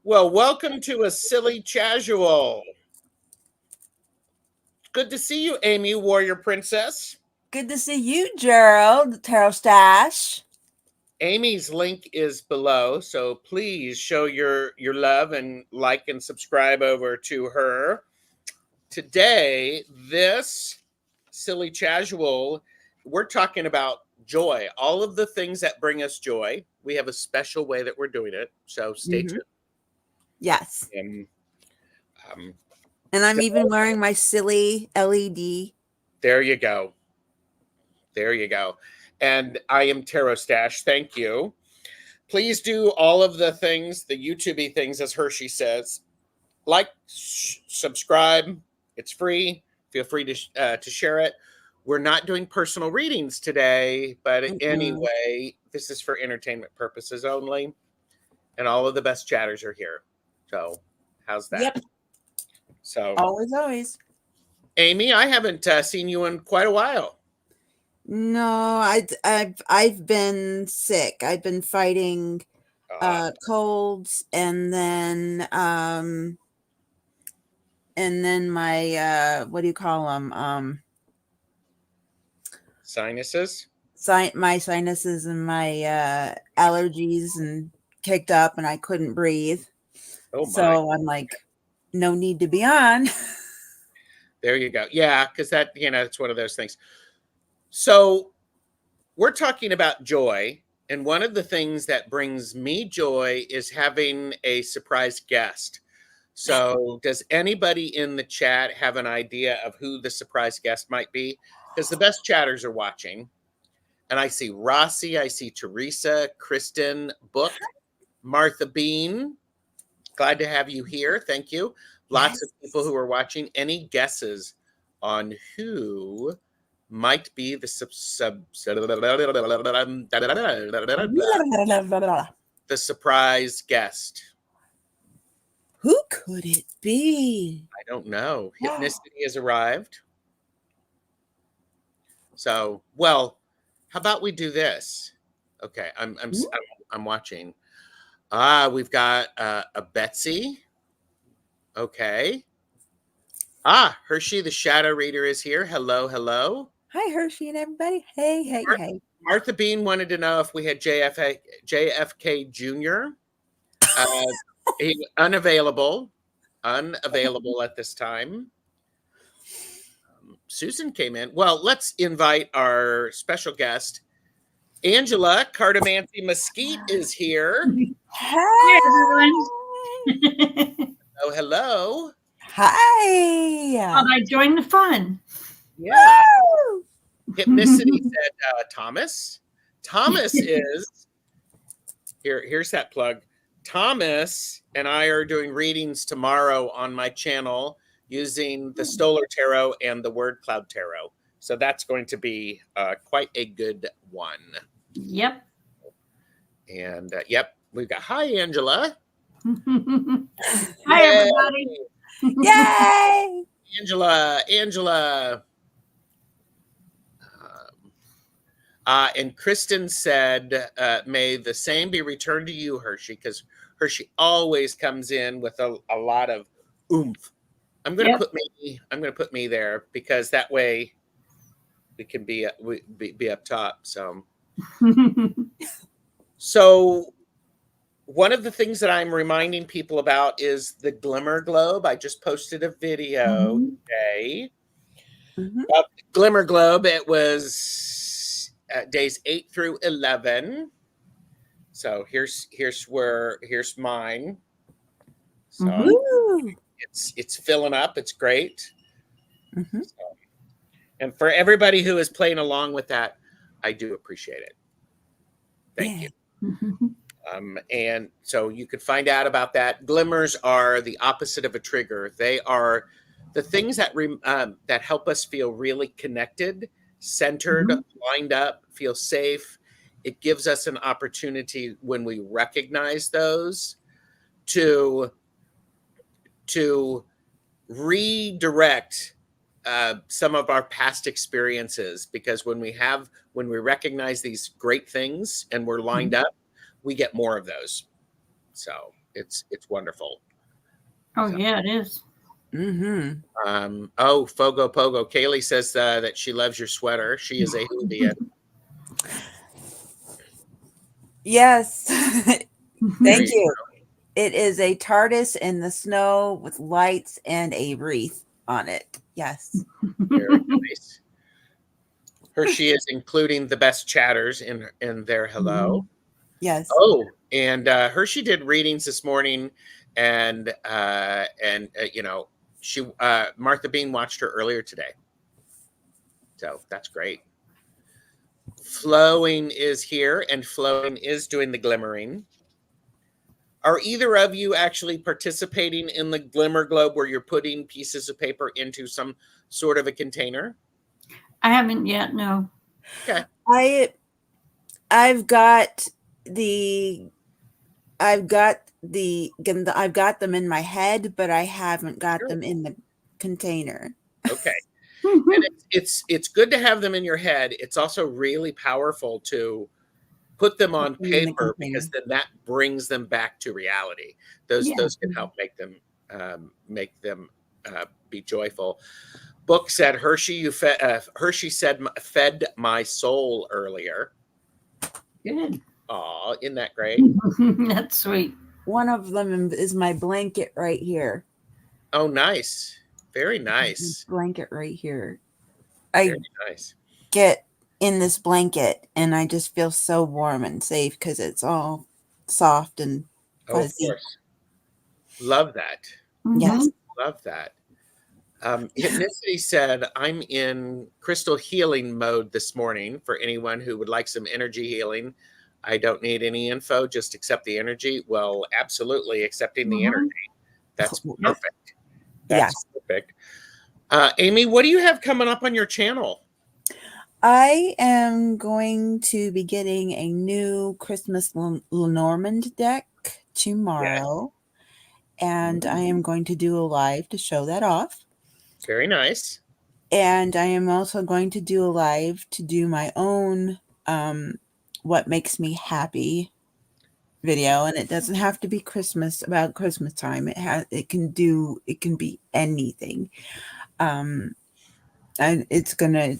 Well, welcome to a silly casual. Good to see you, Amy, Warrior Princess. Good to see you, Gerald, Tarot Stash. Amy's link is below, so please show your love and like and subscribe over to her. Today, this silly casual, we're talking about joy, all of the things that bring us joy. We have a special way that we're doing it, so stay tuned. Yes. And, And I'm even wearing my silly LED. there you go. There you go. And I am Tarot Stash. Thank you. Please do all of the things, the YouTube-y things, as Hershey says. Like, subscribe. It's free. Feel free to share it. We're not doing personal readings today, but anyway, this is for entertainment purposes only. And all of the best chatters are here. So, how's that? Yep. So, always. Amy, I haven't seen you in quite a while. No, I've been sick. I've been fighting colds, and then my what do you call them? Sinuses. My sinuses and my allergies and kicked up, and I couldn't breathe. Oh my. So I'm like, no need to be on. There you go. Yeah, because that, it's one of those things. So we're talking about joy. And one of the things that brings me joy is having a surprise guest. So does anybody in the chat have an idea of who the surprise guest might be? Because the best chatters are watching. And I see Rossi, I see Teresa, Kristen, Book, Martha Bean. Glad to have you here. Thank you. Lots of people who are watching. Any guesses on who might be the surprise guest? Who could it be? I don't know. Hypnicity has arrived. So, well, how about we do this? Okay, I'm watching. We've got a Betsy. Okay. Hershey, the shadow reader, is here. Hello, hello. Hi, Hershey and everybody. Hey. Martha Bean wanted to know if we had JFK Jr. He unavailable at this time. Susan came in. Well, let's invite our special guest. Angela Cardamancy Mesquite is here. Hi, everyone. Hello. Hi. Thought I joined the fun. Yeah. Hypnicity said Thomas. Thomas is here's that plug. Thomas and I are doing readings tomorrow on my channel using the Stolar Tarot and the Word Cloud Tarot. So that's going to be quite a good one. Yep. And we've got hi Angela. Hi everybody. Yay! Angela. And Kristen said, may the same be returned to you, Hershey, because Hershey always comes in with a lot of oomph. I'm going to put me there because that way we can be up top. So one of the things that I'm reminding people about is the Glimmer Globe. I just posted a video today about the Glimmer Globe. It was days 8 through 11. So here's mine. So it's filling up. It's great. And for everybody who is playing along with that, I do appreciate it. Thank you. And so you could find out about that. Glimmers are the opposite of a trigger. They are the things that that help us feel really connected, centered, lined up, feel safe. It gives us an opportunity when we recognize those to redirect some of our past experiences, because when we recognize these great things and we're lined up, we get more of those. So It's wonderful. Oh, So. yeah, it is. Mm-hmm. Fogo Pogo. Kaylee says that she loves your sweater. She is a Whovian. Yes. There Thank you you. It is a TARDIS in the snow with lights and a wreath on it. Yes. Very nice. Hershey is including the best chatters in their hello. Yes. Oh, and Hershey did readings this morning, and you know, she Martha Bean watched her earlier today, so that's great. Flowing is here, and Flowing is doing the glimmering. Are either of you actually participating in the Glimmer Globe where you're putting pieces of paper into some sort of a container? I haven't yet, no. Okay. I've got them in my head, but I haven't got them in the container. Okay. And it's good to have them in your head. It's also really powerful to put them on paper because then that brings them back to reality. Those can help make them be joyful. Book said Hershey Hershey said fed my soul earlier. Good. Aw, isn't that great? That's sweet. One of them is my blanket right here. Oh, nice. Very nice. Blanket right here. Very nice. Get in this blanket and I just feel so warm and safe because it's all soft and fuzzy. Oh, of course. Love that. Yes. Love that. Hypnicity said, I'm in crystal healing mode this morning for anyone who would like some energy healing. I don't need any info, just accept the energy. Well, absolutely accepting the energy. That's perfect. That's perfect. Amy, what do you have coming up on your channel? I am going to be getting a new Christmas Lenormand deck tomorrow. And I am going to do a live to show that off. Very nice. And I am also going to do a live to do my own what makes me happy video, and it doesn't have to be about Christmas time. It can be anything. And it's gonna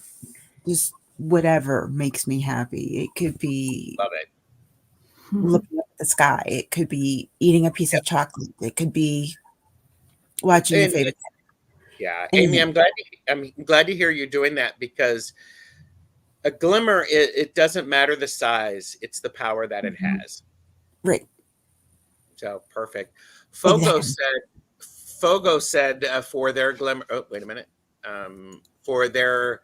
just whatever makes me happy. It could be love it. Looking at the sky. It could be eating a piece of chocolate. It could be watching your favorite. Yeah, Amy, I'm glad to hear you doing that because a glimmer, it doesn't matter the size; it's the power that it has. Right. So perfect. Fogo said for their glimmer. Oh, wait a minute. For their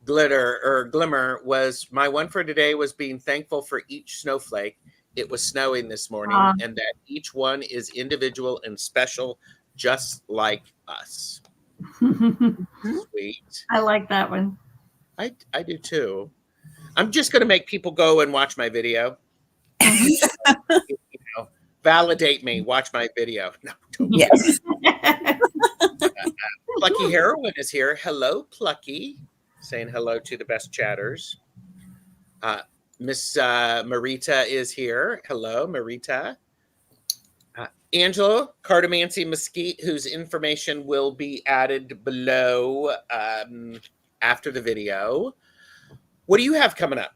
glimmer was my one for today was being thankful for each snowflake. It was snowing this morning, and that each one is individual and special, just like us. Sweet. I like that one. I do too. I'm just going to make people go and watch my video. Validate me. Watch my video. No, don't. Yes. Plucky Heroine is here. Hello, Plucky. Saying hello to the best chatters. Miss Marita is here. Hello, Marita. Angela Cardomancy Mesquite, whose information will be added below after the video. What do you have coming up?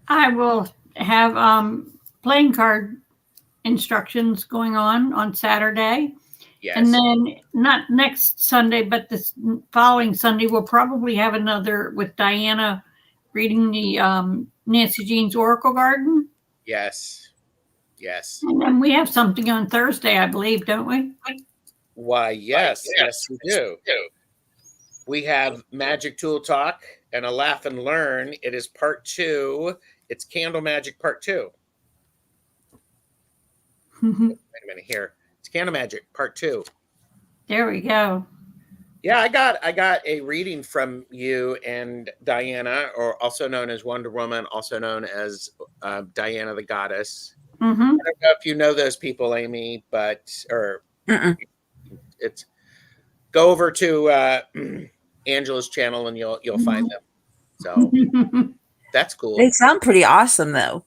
I will have playing card instructions going on Saturday. Yes. And then not next Sunday, but this following Sunday, we'll probably have another with Diana reading the Nancy Jean's Oracle Garden. Yes. Yes. And then we have something on Thursday, I believe, don't we? Why, yes. Yes, we do. We have Magic Tool Talk and a Laugh and Learn. It is part 2. It's Candle Magic part 2. Wait a minute here. It's Candle Magic part 2. There we go. Yeah, I got a reading from you and Diana, or also known as Wonder Woman, also known as Diana the Goddess. I don't know if you know those people, Amy, but it's go over to Angela's channel and you'll find them. So that's cool. They sound pretty awesome, though.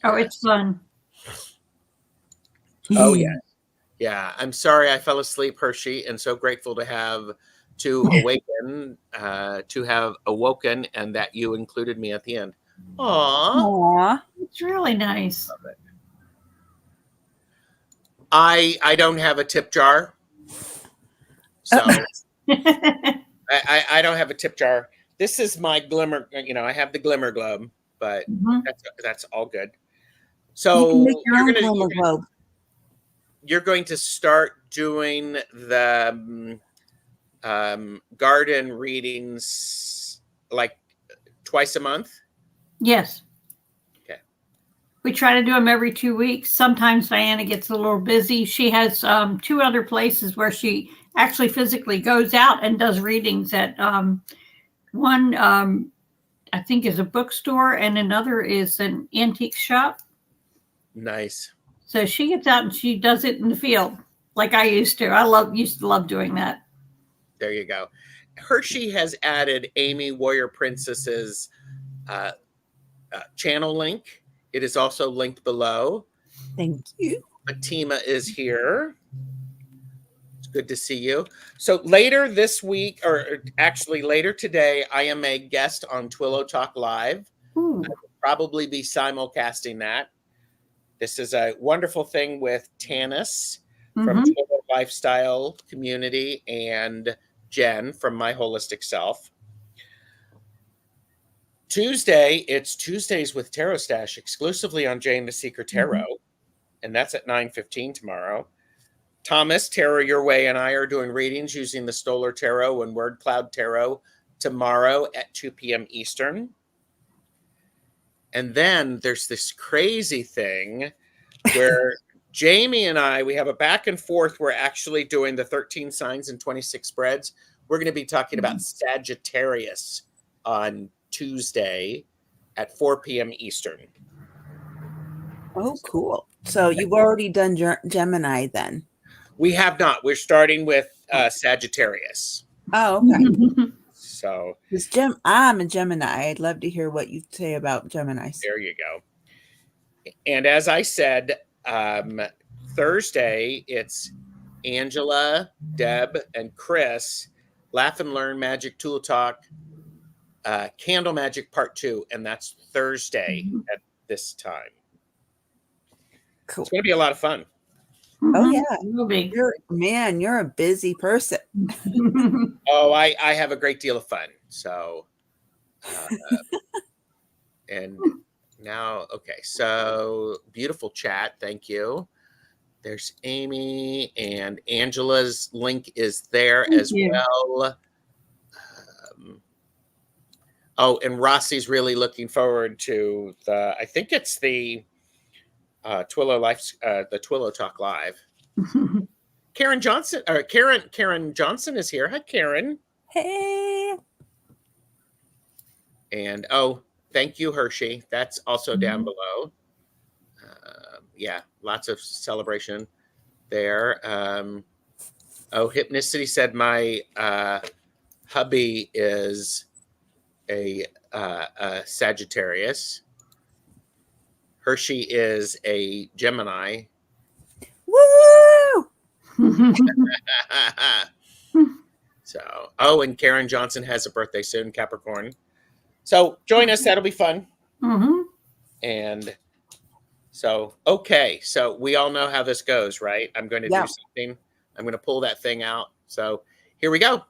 Oh, it's fun. Oh yeah. Yeah. I'm sorry I fell asleep, Hershey, and so grateful to have have awoken, and that you included me at the end. Aw. Aw. It's really nice. I don't have a tip jar, so I don't have a tip jar. This is my glimmer. I have the glimmer globe, but Mhm. that's all good. You So can make your own glimmer globe. you're going to start doing the garden readings like twice a month. Yes. Okay. We try to do them every 2 weeks. Sometimes Diana gets a little busy. She has 2 other places where she actually physically goes out and does readings at one, I think, is a bookstore, and another is an antique shop. Nice. So she gets out and she does it in the field like I used to. Used to love doing that. There you go. Hershey has added Amy Warrior Princess's channel link. It is also linked below. Thank you. Fatima is here. It's good to see you. So later this week, or actually later today, I am a guest on Twillo Talk Live. Ooh. I will probably be simulcasting that. This is a wonderful thing with Tanis from Twillo Lifestyle Community and Jen from My Holistic Self. Tuesday, it's Tuesdays with Tarot Stash exclusively on Jane the Seeker Tarot, and that's at 9:15 tomorrow. Thomas, Tarot Your Way, and I are doing readings using the Stoller Tarot and Word Cloud Tarot tomorrow at 2 p.m. Eastern. And then there's this crazy thing where Jamie and I, we have a back and forth. We're actually doing the 13 signs and 26 spreads. We're going to be talking about Sagittarius on Tuesday at 4 p.m. Eastern. Oh, cool. So you've already done Gemini then? We have not. We're starting with Sagittarius. Oh, okay. So I'm a Gemini. I'd love to hear what you say about Geminis. there you go. And as I said, Thursday, it's Angela, Deb, and Chris, Laugh and Learn Magic Tool Talk, Candle Magic Part 2, and that's Thursday at this time. Cool. It's going to be a lot of fun. Oh, yeah. You're a busy person. Oh, I have a great deal of fun. So, and now, okay, so beautiful chat. Thank you. There's Amy, and Angela's link is there as well. Oh, and Rossi's really looking forward to I think it's the Twillo Talk Live. Karen Johnson is here. Hi, Karen. Hey. And thank you, Hershey. That's also down below. Yeah, lots of celebration there. Hypnicity said my hubby is a Sagittarius. Hershey is a Gemini. Woo! So, and Karen Johnson has a birthday soon, Capricorn. So join us. That'll be fun. And so, okay. So we all know how this goes, right? I'm going to do something. I'm going to pull that thing out. So here we go.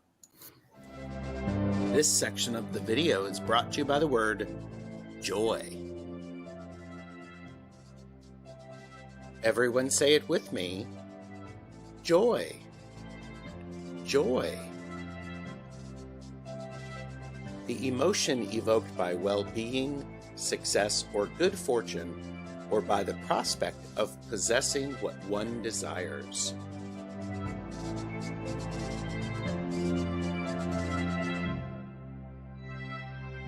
This section of the video is brought to you by the word joy. Everyone say it with me. Joy. Joy. The emotion evoked by well-being, success, or good fortune, or by the prospect of possessing what one desires.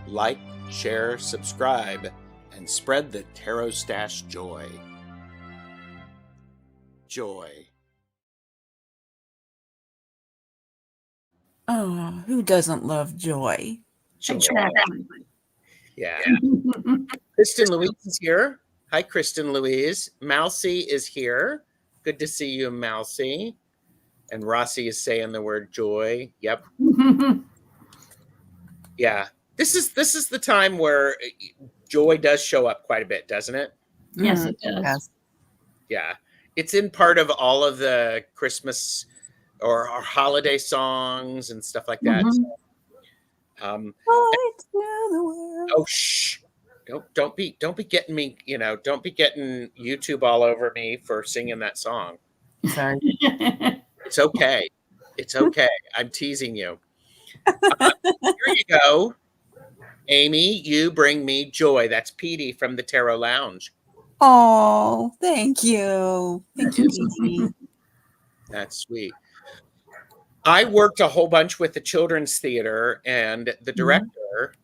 Like, share, subscribe, and spread the Tarot Stash joy. Joy. Oh, who doesn't love joy? Joy. Exactly. Yeah. Kristen Louise is here. Hi, Kristen Louise. Mousy is here. Good to see you, Mousy. And Rossi is saying the word joy. Yep. Yeah. This is the time where joy does show up quite a bit, doesn't it? Yes, it does. Yes. Yeah. It's in part of all of the Christmas or holiday songs and stuff like that. Mhm. Light to the world. Oh, shh. Don't be getting me, don't be getting YouTube all over me for singing that song. Sorry. It's okay. It's okay. I'm teasing you. Here you go. Amy, you bring me joy. That's Petey from the Tarot Lounge. Oh, thank you. Thank you, Petey. That's sweet. I worked a whole bunch with the children's theater, and the director,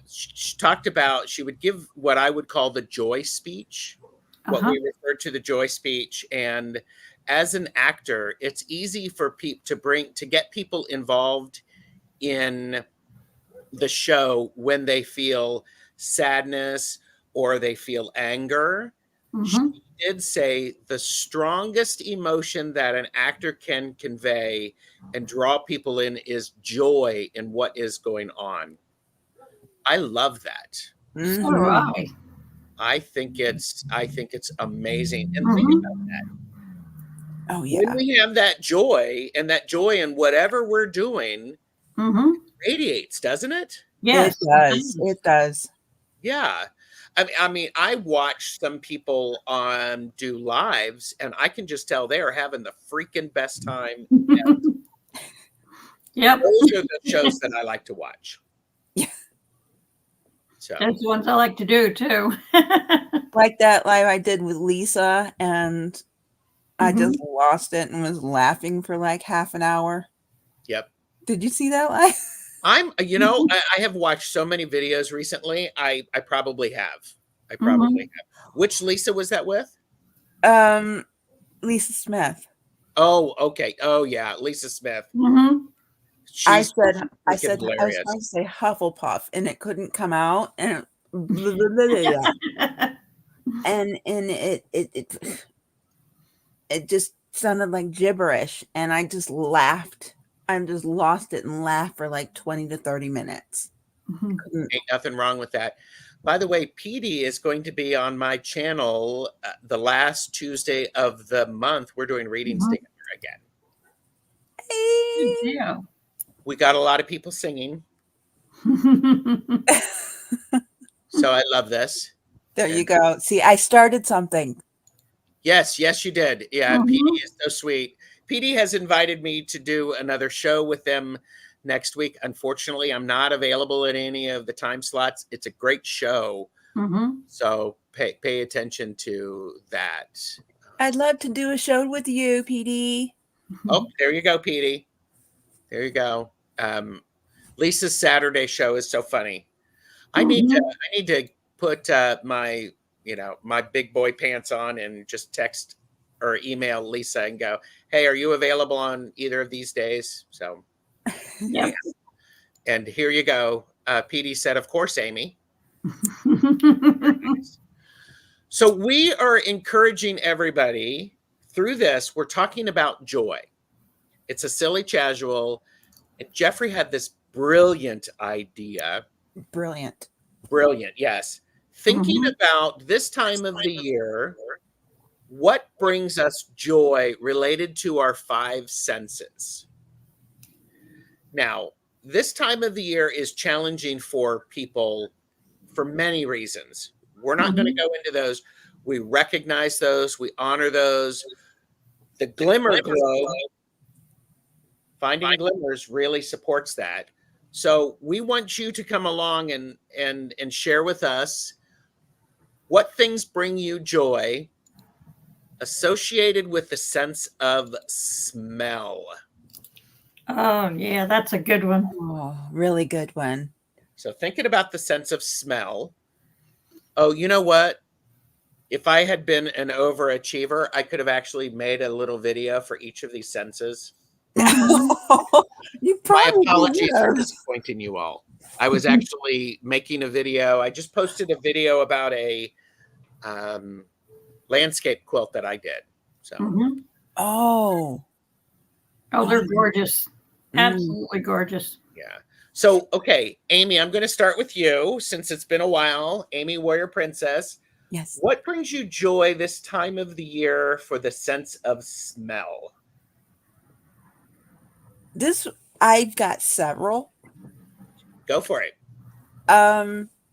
she talked about, she would give what I would call the joy speech, what we refer to the joy speech. And as an actor, it's easy for people to get people involved in the show when they feel sadness or they feel anger. She did say the strongest emotion that an actor can convey and draw people in is joy in what is going on. I love that. So do I. I think it's amazing. And think about that. Oh, yeah. When we have that joy, and that joy in whatever we're doing radiates, doesn't it? Yes, it does. It does. Yeah. I mean, I watch some people do lives, and I can just tell they are having the freaking best time. Yep. Those are the shows that I like to watch. Yeah. So That's the ones I like to do too. Like that live I did with Lisa, and I just lost it and was laughing for like half an hour. Yep. Did you see that live? I have watched so many videos recently. I probably have. Which Lisa was that with? Lisa Smith. Oh, okay. Oh, yeah, Lisa Smith. I said I was hilarious. trying to say Hufflepuff, and it couldn't come out, and and it just sounded like gibberish, and I just laughed. I just lost it and laughed for like 20 to 30 minutes. Ain't nothing wrong with that. By the way, Petey is going to be on my channel the last Tuesday of the month. We're doing readings together again. Hey. Yeah. We got a lot of people singing. So I love this. There you go. See, I started something. Yes, you did. Yeah, Petey is so sweet. Petey has invited me to do another show with them next week. Unfortunately, I'm not available at any of the time slots. It's a great show. So pay attention to that. I'd love to do a show with you, Petey. Oh, there you go, Petey. There you go. Lisa's Saturday show is so funny. I need to put my big boy pants on and just text or email Lisa and go, hey, are you available on either of these days? So, yeah. And here you go. Petey said, of course, Amy. So we are encouraging everybody through this. We're talking about joy. It's a silly casual. And Jeffrey had this brilliant idea. Brilliant. Yes. Thinking about this time of the year, what brings us joy related to our five senses? Now, this time of the year is challenging for people for many reasons. We're not going to go into those. We recognize those. We honor those. The Glimmer Globe, Finding Glimmers, really supports that. So we want you to come along and share with us what things bring you joy associated with the sense of smell. Oh, yeah, that's a good one. Oh, really good one. So thinking about the sense of smell. Oh, you know what? If I had been an overachiever, I could have actually made a little video for each of these senses. You probably My apologies for disappointing you all. I was actually making a video. I just posted a video about a landscape quilt that I did. So, Mhm. Oh. Oh, they're gorgeous. Mm. Absolutely gorgeous. yeah. So, okay, Amy, I'm going to start with you since it's been a while. Amy, Warrior Princess, Yes. what brings you joy this time of the year for the sense of smell? I've got several. Go for it.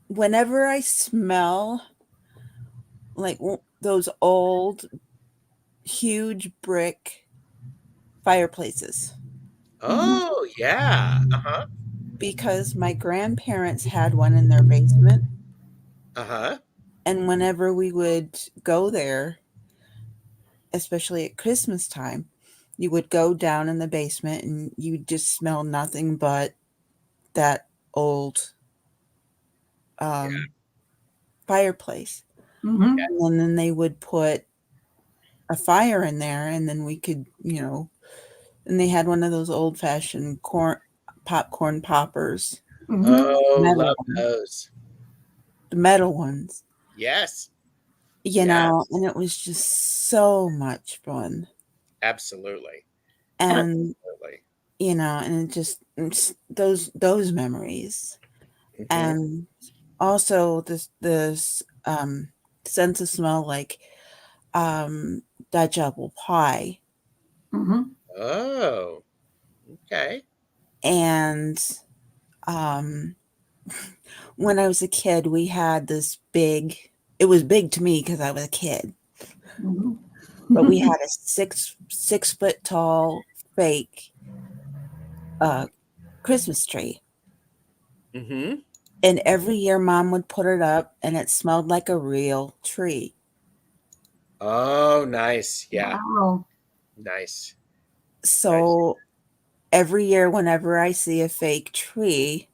Whenever I smell like those old, huge brick fireplaces, Oh, yeah. Uh-huh. because my grandparents had one in their basement, Uh-huh. and whenever we would go there, especially at Christmas time, you would go down in the basement and you just smell nothing but that old fireplace. Mhm. And then they would put a fire in there, and then we could, and they had one of those old fashioned popcorn poppers, Mhm. Oh, metal love ones, those. the metal ones, Yes. and it was just so much fun. Absolutely. And, Absolutely. and it's those memories. Mhm. And also this sense of smell, like Dutch apple pie. Mhm. Oh, okay. And um when I was a kid, we had this it was big to me because I was a kid, Mhm. but we had a 6 foot tall fake Christmas tree. Mm-hmm. And every year mom would put it up and it smelled like a real tree. Oh, nice. Yeah. Wow. Nice. Nice. So every year, whenever I see a fake tree,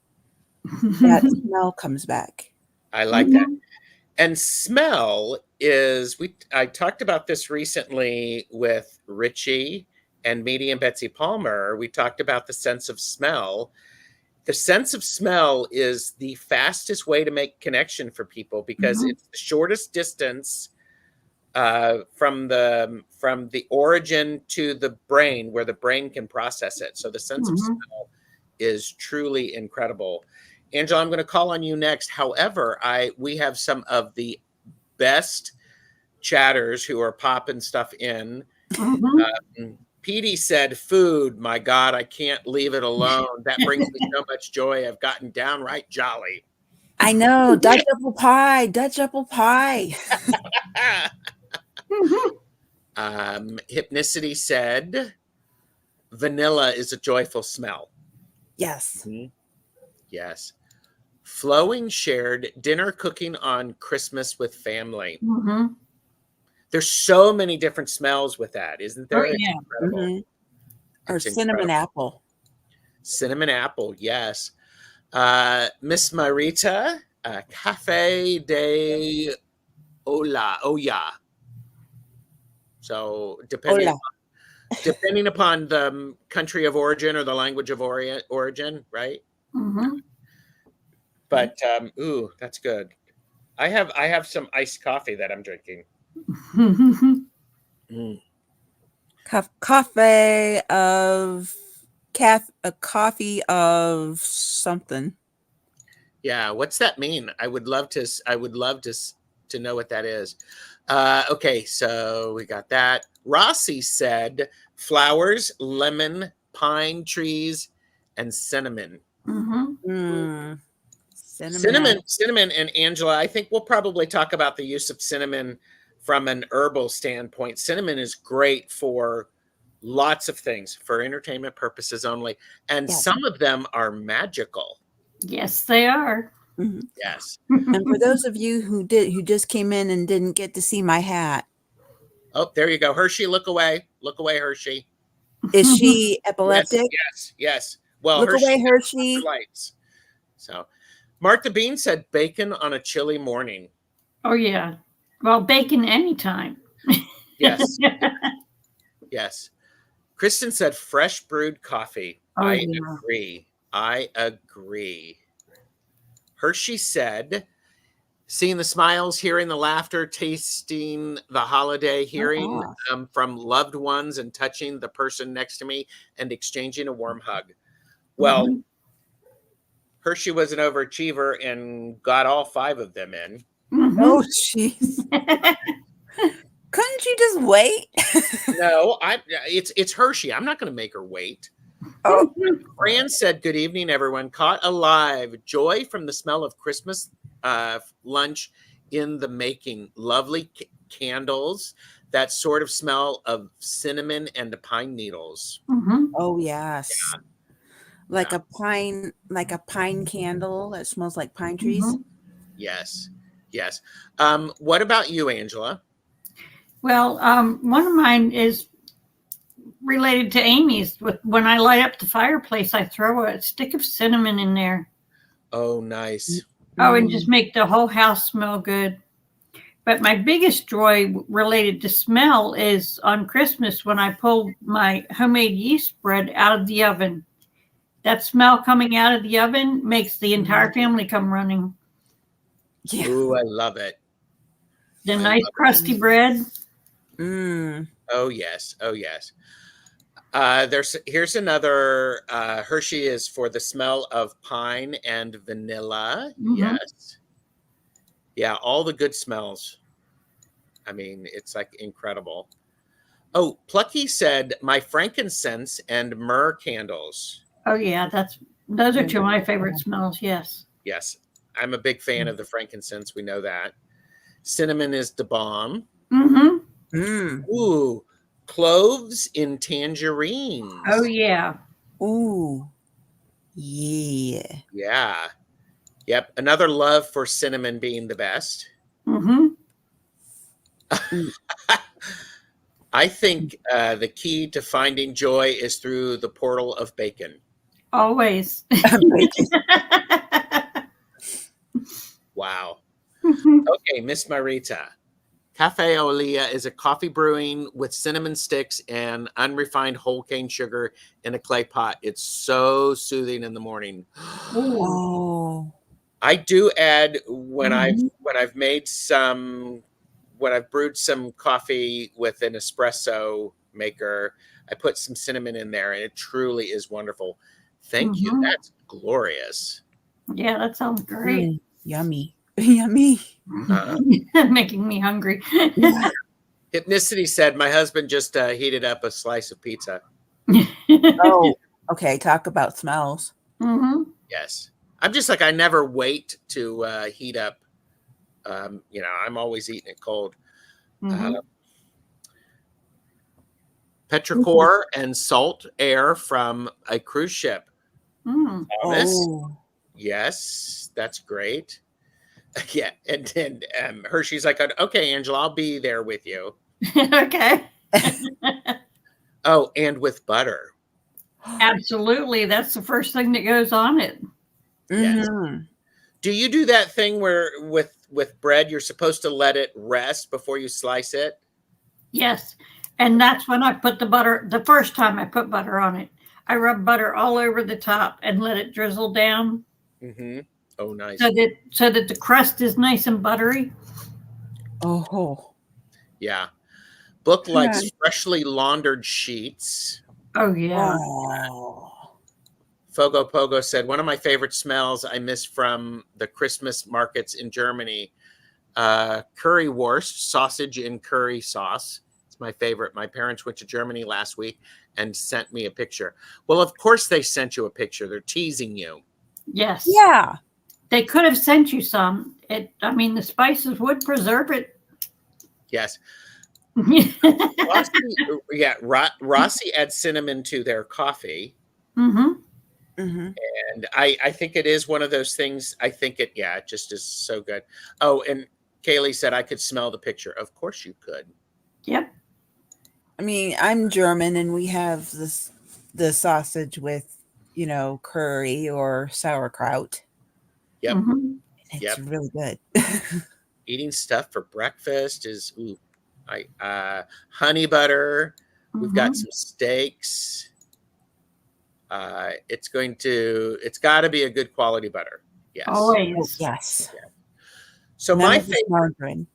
that smell comes back. I like that. Mhm. And smell is I talked about this recently with Richie and Meaty and Betsy Palmer. We talked about the sense of smell. The sense of smell is the fastest way to make connection for people because Mhm. it's the shortest distance from the origin to the brain where the brain can process it. So the sense of Mhm. smell is truly incredible. Angela, I'm going to call on you next. However, we have some of the best chatters who are popping stuff in. Mhm. Petey said, "Food, my God, I can't leave it alone. That brings me so much joy. I've gotten downright jolly." I know, Dutch apple pie, Dutch apple pie. Hypnicity said, "Vanilla is a joyful smell." Yes. Mhm. Yes. Flowing shared dinner cooking on Christmas with family. Mhm. There's so many different smells with that, isn't Oh, there? It's yeah. incredible. Mhm. Or It's cinnamon incredible. apple. Cinnamon apple, yes. Miss Marita, Cafe de Olla. So Hola. depending upon the country of origin or the language of origin, right? Mhm. But ooh, that's good. I have some iced coffee that I'm drinking. Mm. Coffee of a coffee of something. Yeah, what's that mean? I would love to know what that is. Okay, so we got that. Rossi said flowers, lemon, pine trees, and cinnamon. Mhm. Mm, cinnamon apple. Cinnamon, and Angela, I think we'll probably talk about the use of cinnamon from an herbal standpoint. Cinnamon is great for lots of things, for entertainment purposes only, and Yes. some of them are magical. Yes, they are. Mhm. Yes. And for those of you who just came in and didn't get to see my hat, Oh, there you go. Hershey, look away. Look away, Hershey. is she Yes, epileptic? yes, yes. Well, Look Hershey away, has Hershey. lights. So Martha Bean said bacon on a chilly morning. Oh, yeah. Well, bacon anytime. Yes, yes. Kristen said fresh brewed coffee. Oh, I yeah. agree. I agree. Hershey said Seeing the smiles, hearing the laughter, tasting the holiday, hearing from loved ones and touching the person next to me and exchanging a warm hug. Well, Hershey was an overachiever and got all 5 of them in. Oh, jeez. Couldn't you just wait? No, it's Hershey. I'm not going to make her wait. Oh. Fran said, "Good evening, everyone. Caught alive. Joy from the smell of Christmas lunch in the making. Lovely candles. That sort of smell of cinnamon and the pine needles." Oh, yes. Yeah. Like a pine candle that smells like pine trees. Yes. Yes. What about you, Angela? Well, one of mine is related to Amy's. When I light up the fireplace, I throw a stick of cinnamon in there. Oh, nice. Oh, and just make the whole house smell good. But my biggest joy related to smell is on Christmas when I pull my homemade yeast bread out of the oven. That smell coming out of the oven makes the entire family come running. Yeah. Ooh, I love it. The nice crusty bread. Oh, yes. Oh, yes. Here's another Hershey is for the smell of pine and vanilla. Yes. Yeah, all the good smells. I mean, it's like incredible. Oh, Plucky said my frankincense and myrrh candles. Oh yeah, those are 2 of my favorite smells. Yes. Yes. I'm a big fan of the frankincense. We know that. Cinnamon is the bomb. Ooh, cloves in tangerines. Oh yeah. Ooh. Yeah. Yeah. Yep. Another love for cinnamon being the best. I think the key to finding joy is through the portal of bacon. Always. Wow. Okay, Miss Marita. Cafe Olia is a coffee brewing with cinnamon sticks and unrefined whole cane sugar in a clay pot. It's so soothing in the morning. Oh. I do add when I've brewed some coffee with an espresso maker, I put some cinnamon in there and it truly is wonderful. Thank you. That's glorious. Yeah, that sounds great. Yummy. Yummy. Making me hungry. Hypnicity said, my husband just heated up a slice of pizza. Oh, okay. Talk about smells. Yes. I'm just like, I never wait to heat up. I'm always eating it cold. Petrichor and salt air from a cruise ship. Thomas. Oh. Yes, that's great. Yeah, and then Hershey's like, okay, Angela, I'll be there with you. Okay. Oh, and with butter. Absolutely. That's the first thing that goes on it. Yes. Do you do that thing where with bread, you're supposed to let it rest before you slice it? Yes. And that's when I put the butter, the first time I put butter on it. I rub butter all over the top and let it drizzle down. Oh, nice. So that the crust is nice and buttery. Oh. Yeah. Book likes freshly laundered sheets. Oh, yeah. Oh. Fogo Pogo said, one of my favorite smells I miss from the Christmas markets in Germany, currywurst, sausage in curry sauce. It's my favorite. My parents went to Germany last week and sent me a picture. Well, of course they sent you a picture. They're teasing you. Yes. Yeah. They could have sent you some. The spices would preserve it. Yes. Rossi adds cinnamon to their coffee. And I think it is one of those things. I think it just is so good. Oh, and Kaylee said I could smell the picture. Of course you could. Yep. I mean, I'm German and we have the sausage with, curry or sauerkraut. Yep. It's really good. Eating stuff for breakfast is honey butter. We've got some steaks. It's got to be a good quality butter. Yes. Always. Yes. Yeah. So None of this margarine.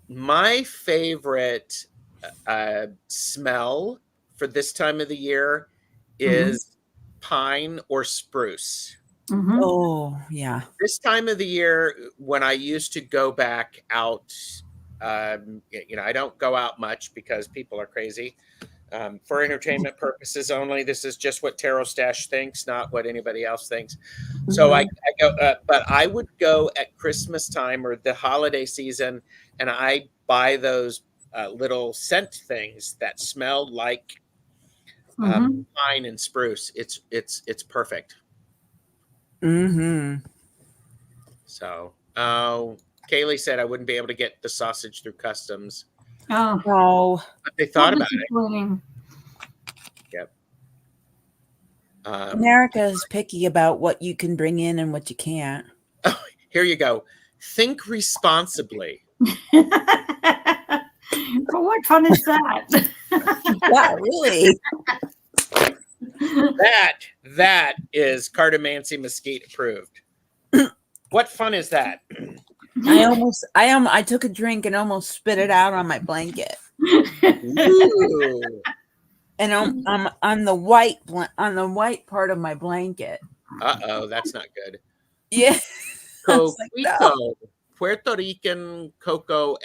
my favorite smell for this time of the year is pine or spruce. Mhm. Oh, yeah. This time of the year, when I used to go back out, I don't go out much because people are crazy. For entertainment purposes only. This is just what Tarot Stash thinks, not what anybody else thinks. So I go, but I would go at Christmas time or the holiday season, and I buy those little scent things that smell like pine and spruce. It's perfect. Mm-hmm. So, Kaylee said I wouldn't be able to get the sausage through customs, Oh, Oh, but they thought about it. disappointing. Yep. America is picky about what you can bring in and what you can't. Here you go. Think responsibly. But what fun is that? Yeah, really. That is Cartomancy Mesquite approved. What fun is that? I took a drink and almost spit it out on my blanket. Ooh. And I'm on the white part of my blanket. Uh-oh, that's not good. Yeah. Coquito, Puerto Rican coconut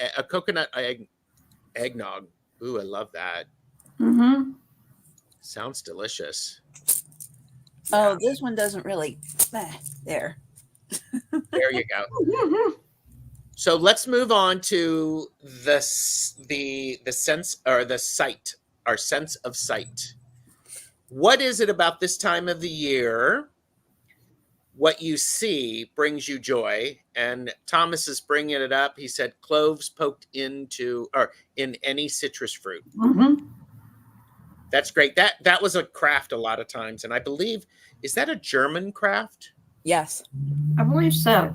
eggnog. Ooh, I love that. Sounds delicious. Oh, this one doesn't really. There. There you go. So let's move on to the sense or the sight, our sense of sight. What is it about this time of the year? What you see brings you joy. And Thomas is bringing it up. He said cloves poked into or in any citrus fruit. That's great. That was a craft a lot of times. And I believe, is that a German craft? Yes. I believe so.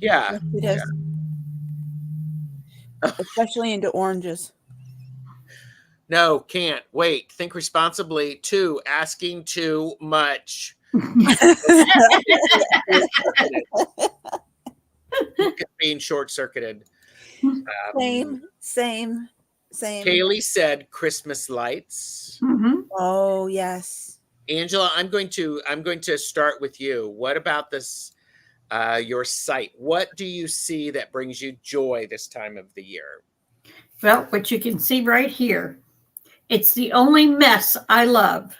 Yeah. It is. Especially into oranges. No, can't. Wait. Think responsibly. 2, asking too much. Being short-circuited. Same. Kaylee said Christmas lights. Oh, yes. Angela, I'm going to start with you. What about this your sight? What do you see that brings you joy this time of the year? Well, what you can see right here, it's the only mess I love.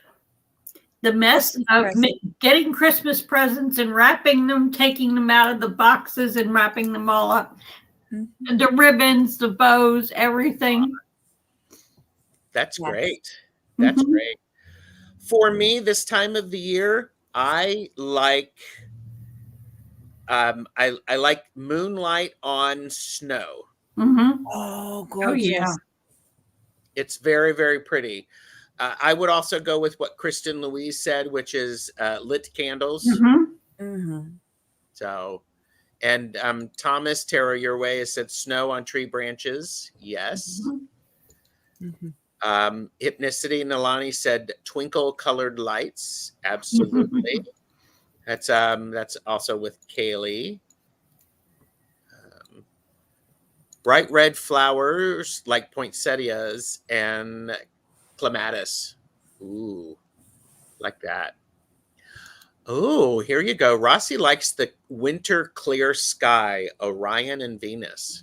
The mess of getting Christmas presents and wrapping them, taking them out of the boxes and wrapping them all up. The ribbons, the bows, everything. That's great. That's great. For me, this time of the year, I like I like moonlight on snow. Oh, gorgeous. Oh, yeah. It's very, very pretty. I would also go with what Kristen Louise said, which is lit candles. So, and Thomas Tara Your Way has said snow on tree branches. Yes. Hypnicity Nalani said twinkle colored lights. Absolutely. That's also with Kaylee. Bright red flowers like poinsettias and clematis. Ooh, like that. Oh, here you go. Rossi likes the winter clear sky, Orion and Venus.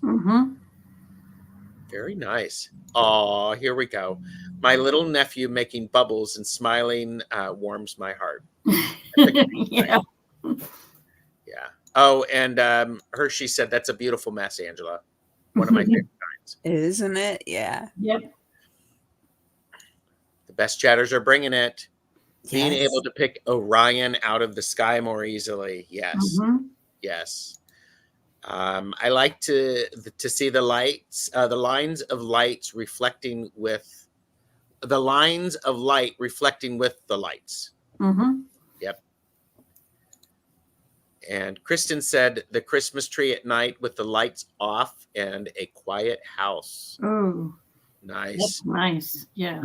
Very nice. Oh, here we go. My little nephew making bubbles and smiling warms my heart. Yeah. Yeah. Oh, and Hershey said that's a beautiful mess, Angela. One of my favorite kinds. Isn't it? Yeah. Yep. The best chatters are bringing it. Yes. Being able to pick Orion out of the sky more easily. Yes. Yes. I like to see the lights, the lines of lights reflecting with the lines of light reflecting with the lights. Yep. And Kristen said the Christmas tree at night with the lights off and a quiet house. Oh, nice. That's nice. Yeah.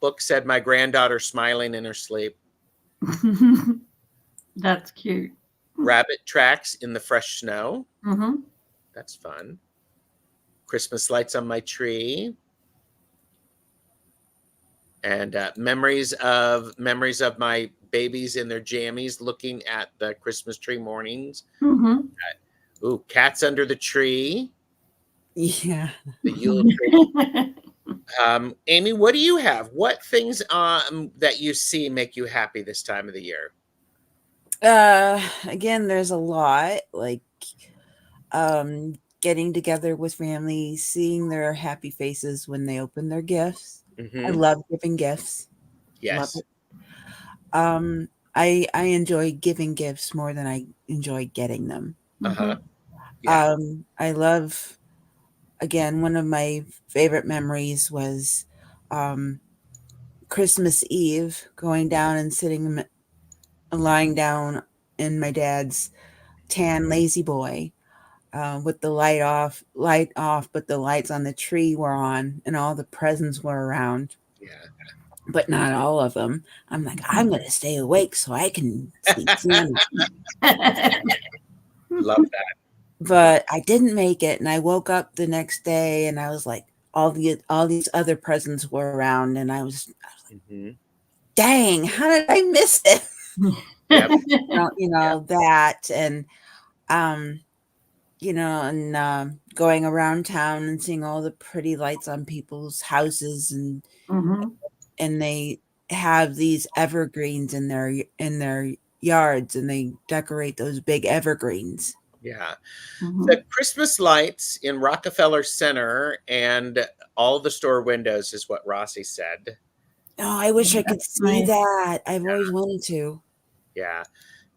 Book said my granddaughter smiling in her sleep. That's cute. Rabbit tracks in the fresh snow. Mm-hmm. That's fun. Christmas lights on my tree. And memories of my babies in their jammies looking at the Christmas tree mornings. Mm-hmm. Ooh, cats under the tree. Yeah. The Yule tree. Amy, what do you have? What things that you see make you happy this time of the year? Again, there's a lot, like getting together with family, seeing their happy faces when they open their gifts. I love giving gifts. Love Yes. it. I enjoy giving gifts more than I enjoy getting them. Uh-huh. Yeah. I love, again, one of my favorite memories was Christmas Eve, going down and lying down in my dad's tan lazy boy, with the light off, but the lights on the tree were on and all the presents were around, Yeah. but not all of them. I'm like, I'm going to stay awake so I can see Santa. Love that. But I didn't make it, and I woke up the next day and I was like, all these other presents were around, and I was like, dang, how did I miss it? Yep. That, and going around town and seeing all the pretty lights on people's houses, and and they have these evergreens in their yards, and they decorate those big evergreens. Yeah. The Christmas lights in Rockefeller Center and all the store windows is what Rossi said. Oh, I wish I could see that. I've always wanted to. Yeah.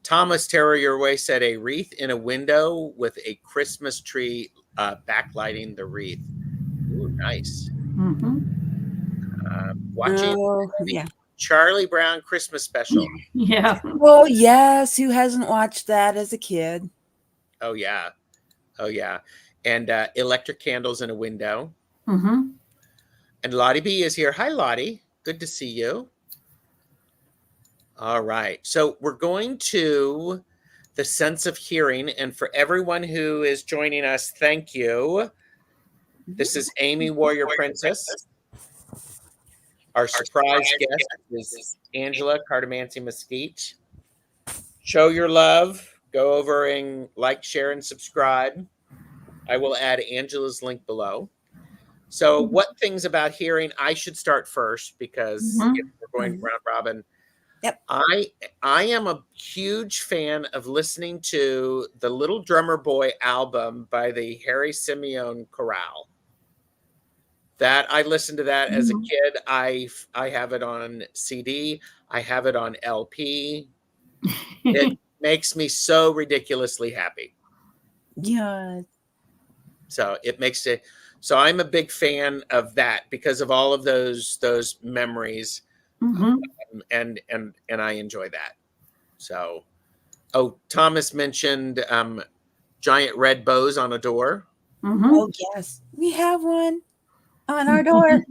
Thomas Terror Your Way said a wreath in a window with a Christmas tree backlighting the wreath. Ooh, nice. Watching the Charlie Brown Christmas special. Yeah. Oh, yes. Who hasn't watched that as a kid? Oh, yeah. Oh, yeah. And electric candles in a window. Mm-hmm. And Lottie B is here. Hi, Lottie. Good to see you. All right. So we're going to the sense of hearing. And for everyone who is joining us, thank you. This is Amy Warrior Princess. Our surprise guest is Angela Cardamancy Mesquite. Show your love. Go over and like, share, and subscribe. I will add Angela's link below. So what things about hearing? I should start first because we're going round robin. Yep. I am a huge fan of listening to the Little Drummer Boy album by the Harry Simeon Chorale. That I listened to that as a kid. I have it on CD. I have it on LP. It makes me so ridiculously happy. Yeah. So it makes it. So I'm a big fan of that because of all of those memories, and I enjoy that. So, Thomas mentioned giant red bows on a door. Oh yes, we have one on our door.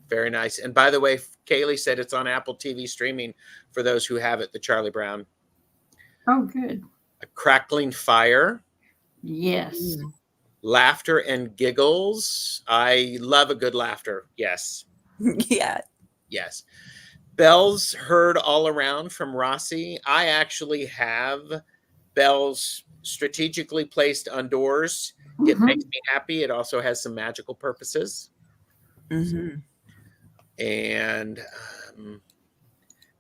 Very nice. And by the way, Kaylee said it's on Apple TV streaming for those who have it. The Charlie Brown. Oh, good. A crackling fire. Yes. Laughter and giggles. I love a good laughter. Yes. Yeah. Yes. Bells heard all around from Rossi. I actually have bells strategically placed on doors. It makes me happy. It also has some magical purposes. And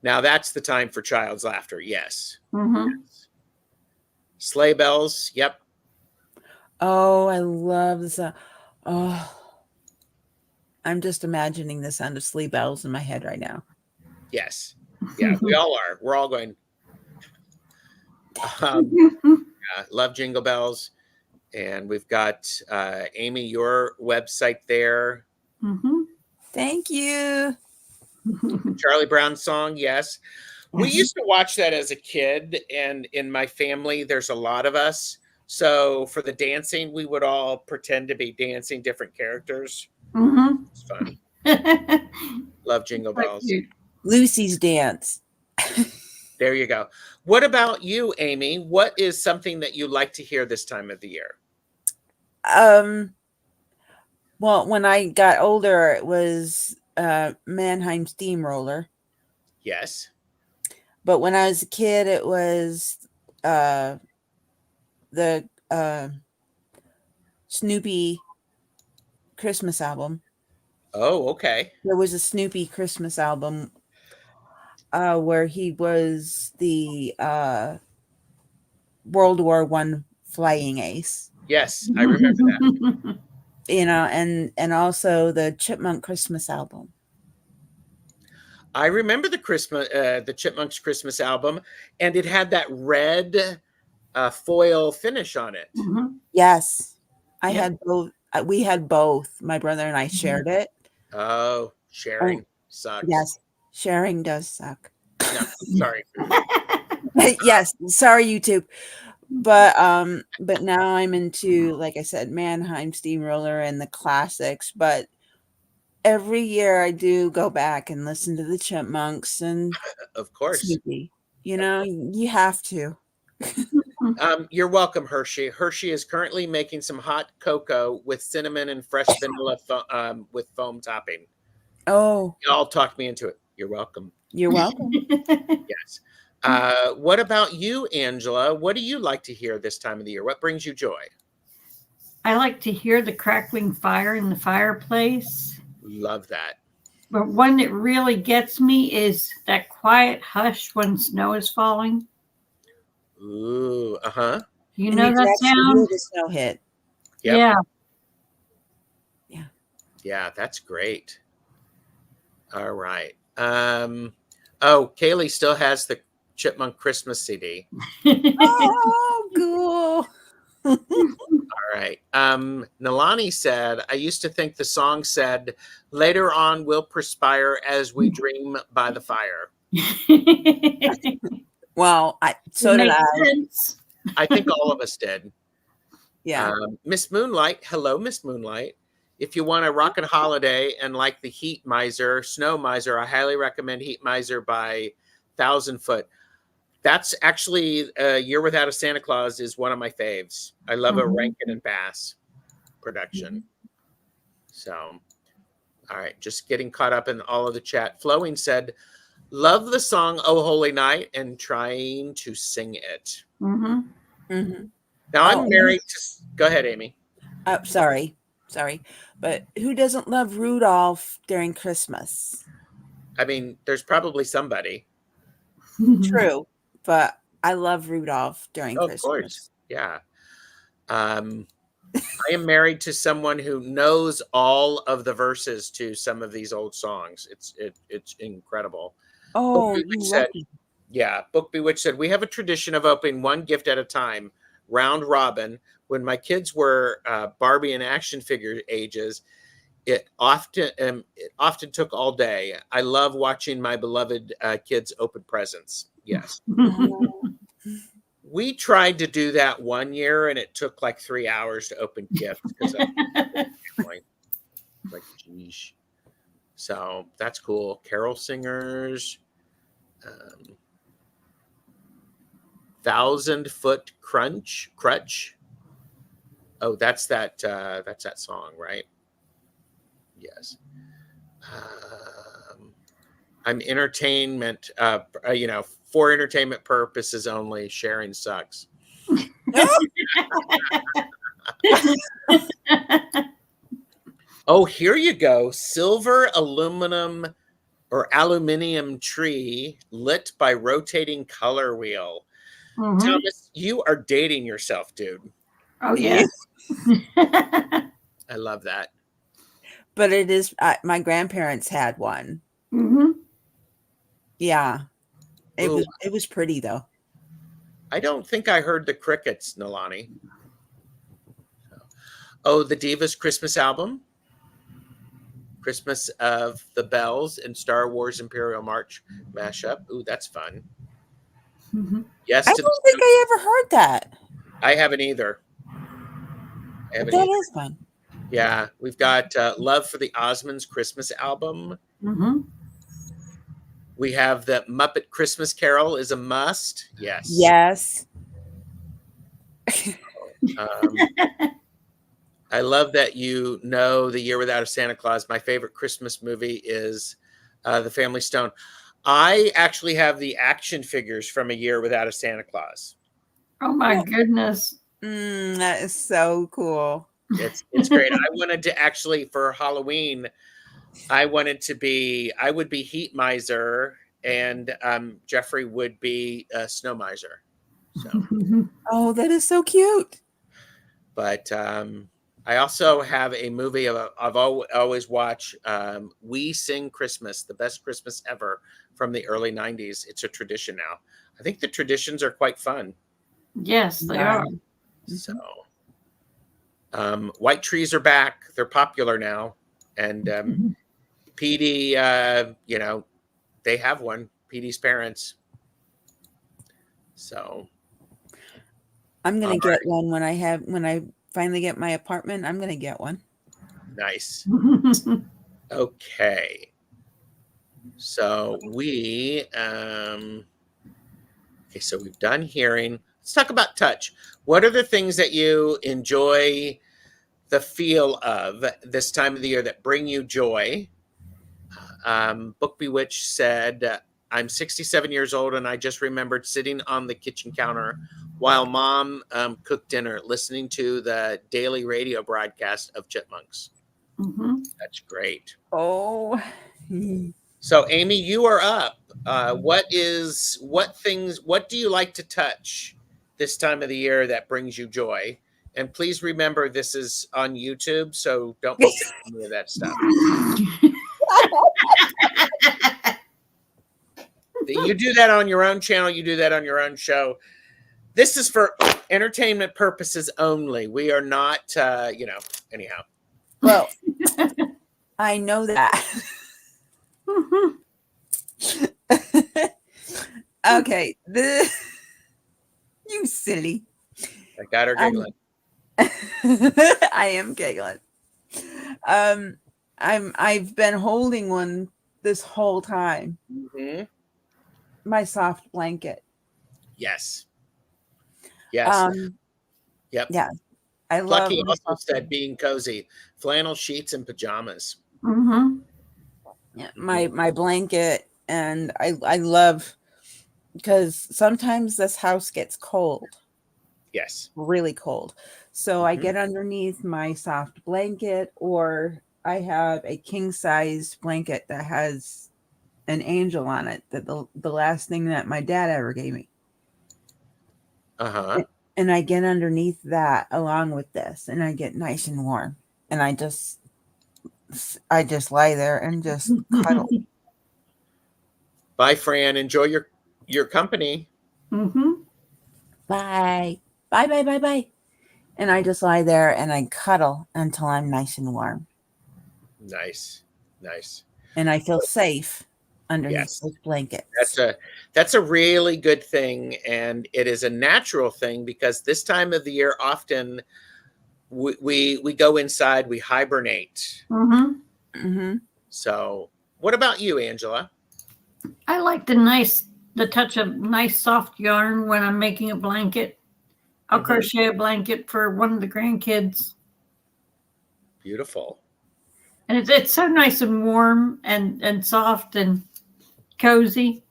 now that's the time for child's laughter. Yes. Yes. Sleigh bells. Yep. Oh, I love the sound. Oh, I'm just imagining the sound of sleigh bells in my head right now. Yes. Yeah, we all are. We're all going. Love Jingle Bells. And we've got Amy, your website there. Thank you. Charlie Brown song. Yes. We used to watch that as a kid. And in my family, there's a lot of us. So for the dancing, we would all pretend to be dancing different characters. It's fun. Love Jingle Bells. Lucy's dance. There you go. What about you, Amy? What is something that you like to hear this time of the year? Well, when I got older, it was Mannheim Steamroller. Yes. But when I was a kid, it was the Snoopy Christmas album. Oh, okay. There was a Snoopy Christmas album where he was the World War I flying ace. Yes, I remember that. You know, and also the Chipmunk Christmas album. I remember the Chipmunks Christmas album, and it had that red foil finish on it. Mhm. Yes, I Yep. had both. We had both. My brother and I shared it. Oh, sharing sucks. Yes, sharing does suck. No, sorry. Yes, sorry, YouTube. But now I'm into, like I said, Mannheim Steamroller and the classics. But every year I do go back and listen to the Chipmunks and Of course. Snoopy. You know, you have to. You're welcome, Hershey. Hershey is currently making some hot cocoa with cinnamon and fresh vanilla with foam topping. Oh, Y'all talked me into it. You're welcome. you're welcome. Yes. What about you, Angela? What do you like to hear this time of the year? What brings you joy? I like to hear the crackling fire in the fireplace. Love that. But one that really gets me is that quiet hush when snow is falling. Ooh, uh-huh. You And know you can that actually hear sound? the snow hit. Yep. Yeah. Yeah, that's great. All right. Oh, Kaylee still has the Chipmunk Christmas CD. Oh, cool. All right. Nalani said, I used to think the song said, later on we'll perspire as we dream by the fire. Well, so did Makes I. sense. I think all of us did. Yeah. Miss Moonlight. Hello, Miss Moonlight. If you want a rocket holiday and like the Heat Miser, Snow Miser, I highly recommend Heat Miser by 1,000 Foot. That's actually Year Without a Santa Claus is one of my faves. I love a Rankin and Bass production. So, all right, just getting caught up in all of the chat. Flowing said, love the song Oh Holy Night and trying to sing it. Mm-hmm. Mm-hmm. Now I'm married to, go ahead, Amy. Sorry. But who doesn't love Rudolph during Christmas? I mean, there's probably somebody. True, but I love Rudolph during Of Christmas. course. Yeah. I am married to someone who knows all of the verses to some of these old songs. It's incredible. Oh, Book Bewitched said, Book Bewitched said, we have a tradition of opening one gift at a time, round robin. When my kids were Barbie and action figure ages, it often took all day. I love watching my beloved kids open presents. Yes. We tried to do that one year, and it took like 3 hours to open gifts because like, geez. So that's cool. Carol singers, 1,000 Foot crutch. Oh, that's that song, right? Yes. I'm entertainment, for entertainment purposes only. Sharing sucks. Oh, here you go. Silver aluminium tree lit by rotating color wheel. Thomas, you are dating yourself, dude. Oh, yeah. I love that. But it is, my grandparents had one. Mm-hmm. Yeah. It was pretty, though. I don't think I heard the crickets, Nalani. Oh, the Divas Christmas album. Christmas of the Bells and Star Wars Imperial March mashup. Ooh, that's fun. Mm-hmm. Yes. I don't think I ever heard that. I haven't either. That is fun. Yeah, we've got Love for the Osmonds Christmas album. Mm-hmm. We have the Muppet Christmas Carol is a must. Yes. Yes. Um, I love that you know The Year Without a Santa Claus. My favorite Christmas movie is The Family Stone. I actually have the action figures from A Year Without a Santa Claus. Oh my goodness. That is so cool. It's great. I wanted to actually, for Halloween, I would be Heat Miser, and Jeffrey would be Snow Miser. So, Oh, that is so cute. but I also have a movie I've always watched. We Sing Christmas, the best Christmas ever from the early 90s. It's a tradition now. I think the traditions are quite fun. Yes, they are. So, White Trees are back. They're popular now. And PD, they have one. PD's parents. So I'm gonna get one when I finally get my apartment. I'm gonna get one. Nice. Okay. So so we've done hearing. Let's talk about touch. What are the things that you enjoy the feel of this time of the year that bring you joy? Book Bewitched said, I'm 67 years old and I just remembered sitting on the kitchen counter while mom cooked dinner, listening to the daily radio broadcast of Chipmunks. That's great. Oh. So Amy, you are up. What do you like to touch this time of the year that brings you joy? And please remember, this is on YouTube, so don't look at any of that stuff. You do that on your own channel. You do that on your own show. This is for entertainment purposes only. We are not, anyhow. Well, I know that. Okay. You silly. I got her giggling. I am giggling. I've been holding one this whole time. Mm-hmm. My soft blanket. Yes. Yes. Yep. Yeah. I Lucky love also said being cozy, flannel sheets and pajamas. Yeah, my blanket, and I love, because sometimes this house gets cold. Yes. Really cold. So I get underneath my soft blanket, or I have a king size blanket that has an angel on it, that the last thing that my dad ever gave me. And I get underneath that along with this, and I get nice and warm, and I just lie there and just cuddle. Bye, Fran. Enjoy your company. Bye. Bye. And I just lie there and I cuddle until I'm nice and warm. Nice. And I feel safe underneath those blankets. That's a really good thing, and it is a natural thing, because this time of the year often we go inside, we hibernate. So what about you, Angela? I like the touch of nice soft yarn when I'm making a blanket. I'll crochet a blanket for one of the grandkids. Beautiful. And it's so nice and warm and soft and cozy.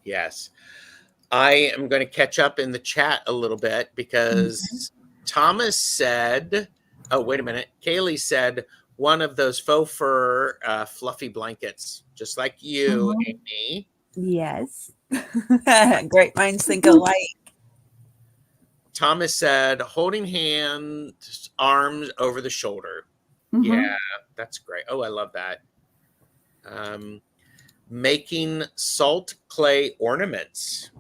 Yes. I am going to catch up in the chat a little bit, because Thomas said, oh, wait a minute. Kaylee said one of those faux fur fluffy blankets, just like you, Amy. Yes. Great minds think alike. Thomas said holding hands, arms over the shoulder. Yeah, that's great. Oh, I love that. Making salt clay ornaments.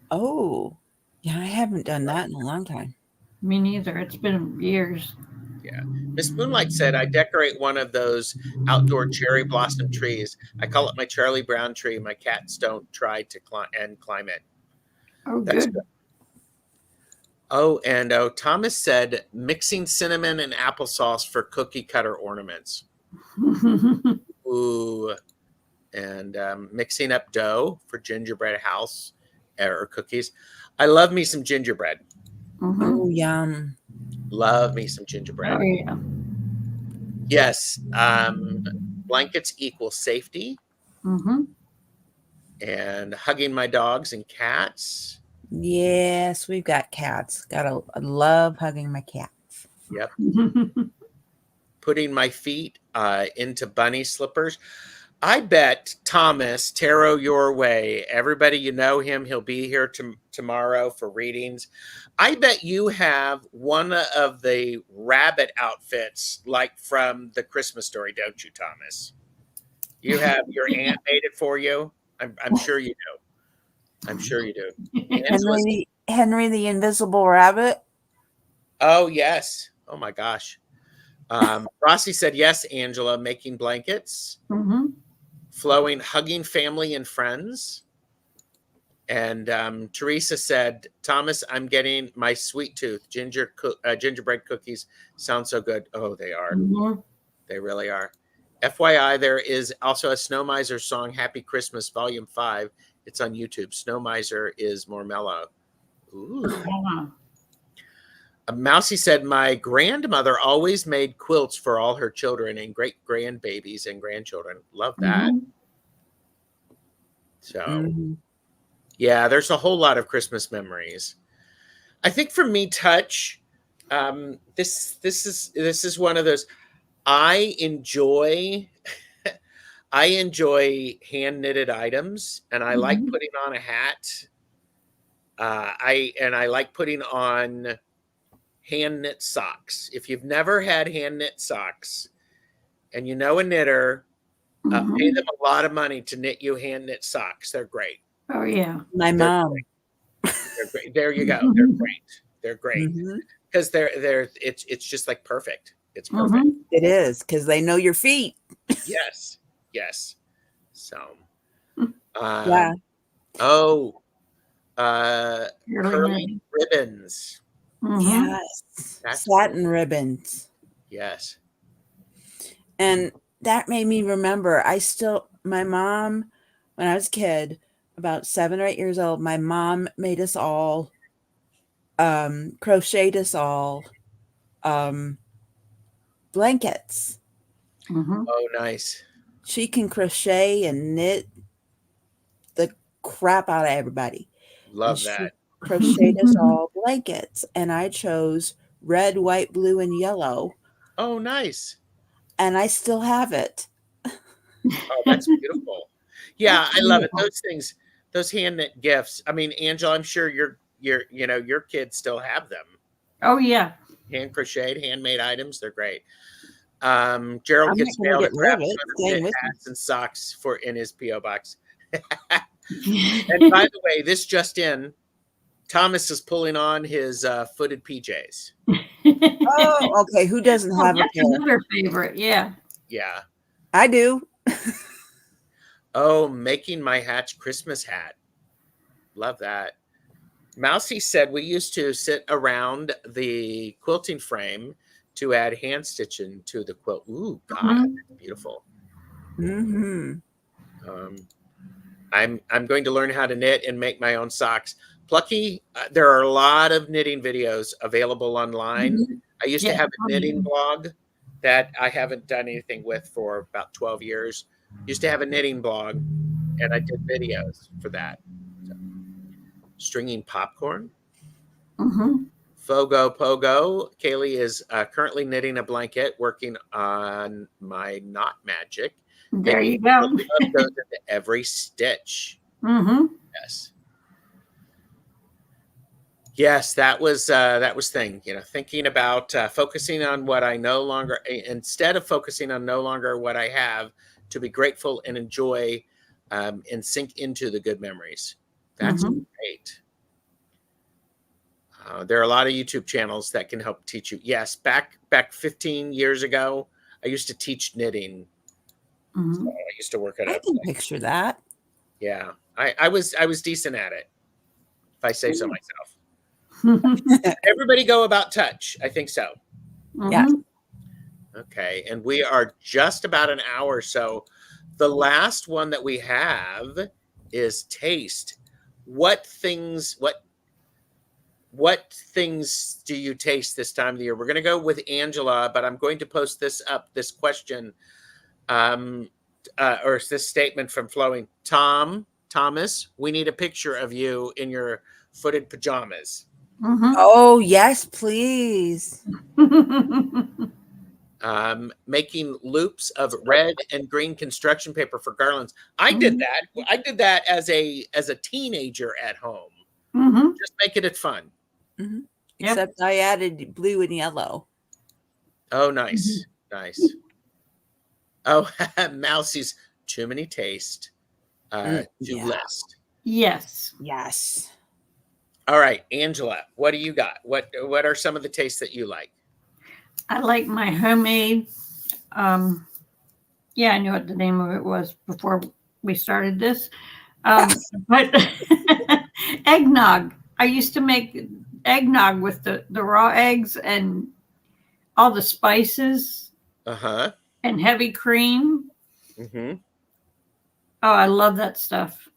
Oh, yeah, I haven't done that in a long time. Me neither. It's been years. Yeah. Miss Moonlight said, I decorate one of those outdoor cherry blossom trees. I call it my Charlie Brown tree. My cats don't try to climb it. Oh, that's good. Oh, and Thomas said, mixing cinnamon and applesauce for cookie cutter ornaments. Ooh, and mixing up dough for gingerbread house or cookies. I love me some gingerbread. Oh, yum. Love me some gingerbread. Oh yeah. Yes. Blankets equal safety, and hugging my dogs and cats. Yes, we've got cats. I love hugging my cats. Yep. Putting my feet into bunny slippers. I bet Thomas, tarot your way. Everybody, you know him. He'll be here tomorrow for readings. I bet you have one of the rabbit outfits like from the Christmas Story, don't you, Thomas? You have your aunt made it for you. I'm sure you do. I'm sure you do. Henry the Invisible Rabbit. Oh, yes. Oh, my gosh. Rossi said, yes, Angela, making blankets. Flowing, hugging family and friends. And Teresa said, Thomas, I'm getting my sweet tooth. Gingerbread cookies sound so good. Oh, they are. They really are. FYI, there is also a Snow Miser song, Happy Christmas, Volume 5. It's on YouTube. Snow Miser is more mellow. Ooh. Mousy said, my grandmother always made quilts for all her children and great grandbabies and grandchildren. Love that. So, yeah, there's a whole lot of Christmas memories. I think for me, touch. This is one of those. I enjoy hand knitted items, and I like putting on a hat. I like putting on hand knit socks. If you've never had hand knit socks and you know a knitter, pay them a lot of money to knit you hand knit socks. They're great. Oh yeah. My mom. They're great. There you go. They're great. They're great. Because it's just like perfect. It's perfect. It is, because they know your feet. Yes. Yes. So yeah. Oh, curling ribbons. Yes. Satin ribbons. Yes. And that made me remember, my mom, when I was a kid, about 7 or 8 years old, my mom made us all, crocheted us all blankets. Oh, nice. She can crochet and knit the crap out of everybody. Love that. Crocheted us all blankets, and I chose red, white, blue, and yellow. Oh, nice. And I still have it. Oh, that's beautiful. Yeah, I love it. Those things, those hand knit gifts. I mean, Angela, I'm sure your kids still have them. Oh yeah. Hand crocheted, handmade items. They're great. Gerald gets mailed a crap ton of hats and socks in his P.O. box. And by the way, this just in, Thomas is pulling on his footed PJs. Oh, okay. Who doesn't have a pair? Another favorite, yeah. Yeah. I do. Oh, making my Hatch Christmas hat. Love that. Mousy said we used to sit around the quilting frame to add hand stitching to the quilt. Ooh, God, that's beautiful. I'm going to learn how to knit and make my own socks. Plucky, there are a lot of knitting videos available online. I used to have a knitting blog that I haven't done anything with for about 12 years. Used to have a knitting blog, and I did videos for that. So, stringing popcorn. Fogo Pogo. Kaylee is currently knitting a blanket, working on my knot magic. There you go. Goes into every stitch. Yes. Yes, that was thing. Thinking about focusing on what I no longer, instead of focusing on no longer what I have, to be grateful and enjoy, and sink into the good memories. That's great. There are a lot of YouTube channels that can help teach you. Yes, back 15 years ago, I used to teach knitting. So I used to work at I can picture that. Yeah, I was decent at it, if I say so myself. Everybody go about touch. I think so. Yeah. Okay, and we are just about an hour. So The last one that we have is taste. What things do you taste this time of the year? We're going to go with Angela, but I'm going to post this question, or this statement from Flowing. Thomas, we need a picture of you in your footed pajamas. Mhm. Oh, yes, please. Making loops of red and green construction paper for garlands. I did that. I did that as a teenager at home. Mhm. Just making it fun. Mhm. Yep. Except I added blue and yellow. Oh, nice. Nice. Oh, Mousie's too many taste to Yeah. list. Yes. Yes. All right, Angela, what do you got? What are some of the tastes that you like? I like my homemade. Yeah, I knew what the name of it was before we started this. But eggnog. I used to make eggnog with the raw eggs and all the spices Uh-huh. and heavy cream. Mm-hmm. Oh, I love that stuff.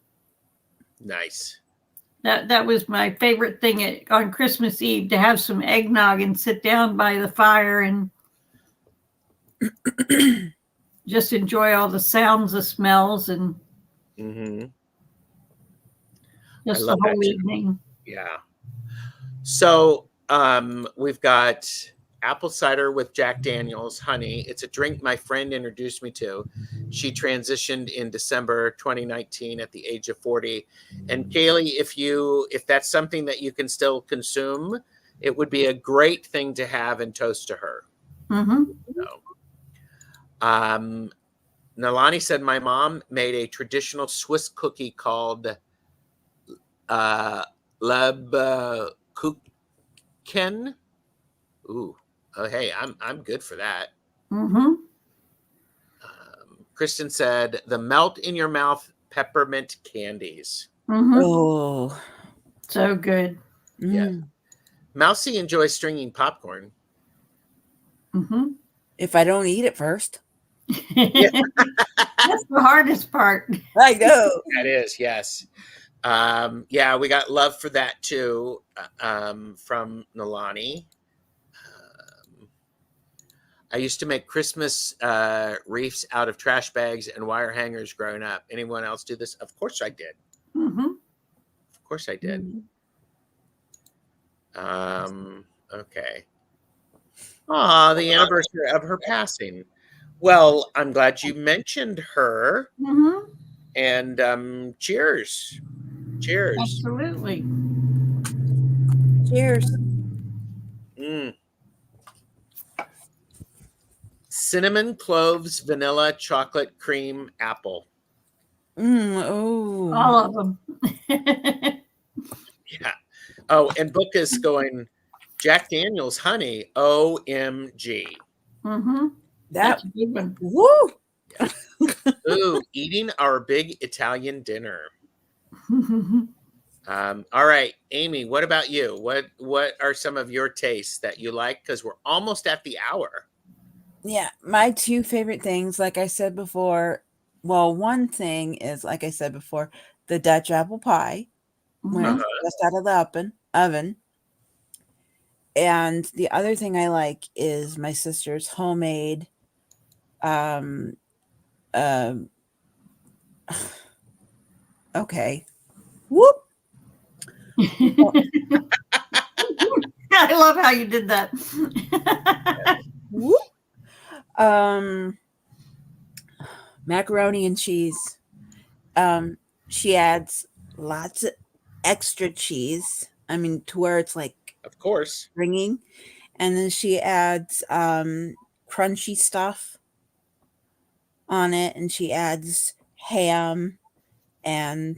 Nice. That was my favorite thing on Christmas Eve, to have some eggnog and sit down by the fire and just enjoy all the sounds, the smells, and Mm-hmm. just I the love that whole too. evening. Yeah. So we've got apple cider with Jack Daniel's honey. It's a drink my friend introduced me to. She transitioned in December 2019 at the age of 40. And Kaylee, if that's something that you can still consume, it would be a great thing to have and toast to her. Mm-hmm. So, Nalani said my mom made a traditional Swiss cookie called Lebkuchen. Ooh, oh hey, I'm good for that. Mm-hmm. Kristen said the melt in your mouth peppermint candies. Mm-hmm. Oh. So good. Yeah. Mousy enjoys stringing popcorn. Mm-hmm. If I don't eat it first. That's the hardest part. I know. That is, yes. Yeah, we got love for that too, from Nalani. I used to make Christmas wreaths out of trash bags and wire hangers growing up. Anyone else do this? Of course I did. Mm-hmm. Of course I did. Okay. Ah, the anniversary of her passing. Well, I'm glad you mentioned her. Mm-hmm. And cheers. Cheers. Absolutely. Cheers. Cinnamon, cloves, vanilla, chocolate, cream, apple. Oh. All of them. Yeah. Oh, and Book is going, Jack Daniel's honey. OMG. Mm-hmm. That That's a good one. woo. Ooh, eating our big Italian dinner. All right, Amy, what about you? What are some of your tastes that you like? Because we're almost at the hour. Yeah, my two favorite things, like I said before, well, one thing is, like I said before, the Dutch apple pie when it's just out of the oven. And the other thing I like is my sister's homemade okay. Whoop. I love how you did that. Whoop. Macaroni and cheese. She adds lots of extra cheese. I mean, to where it's like, of course, ringing. And then she adds crunchy stuff on it, and she adds ham and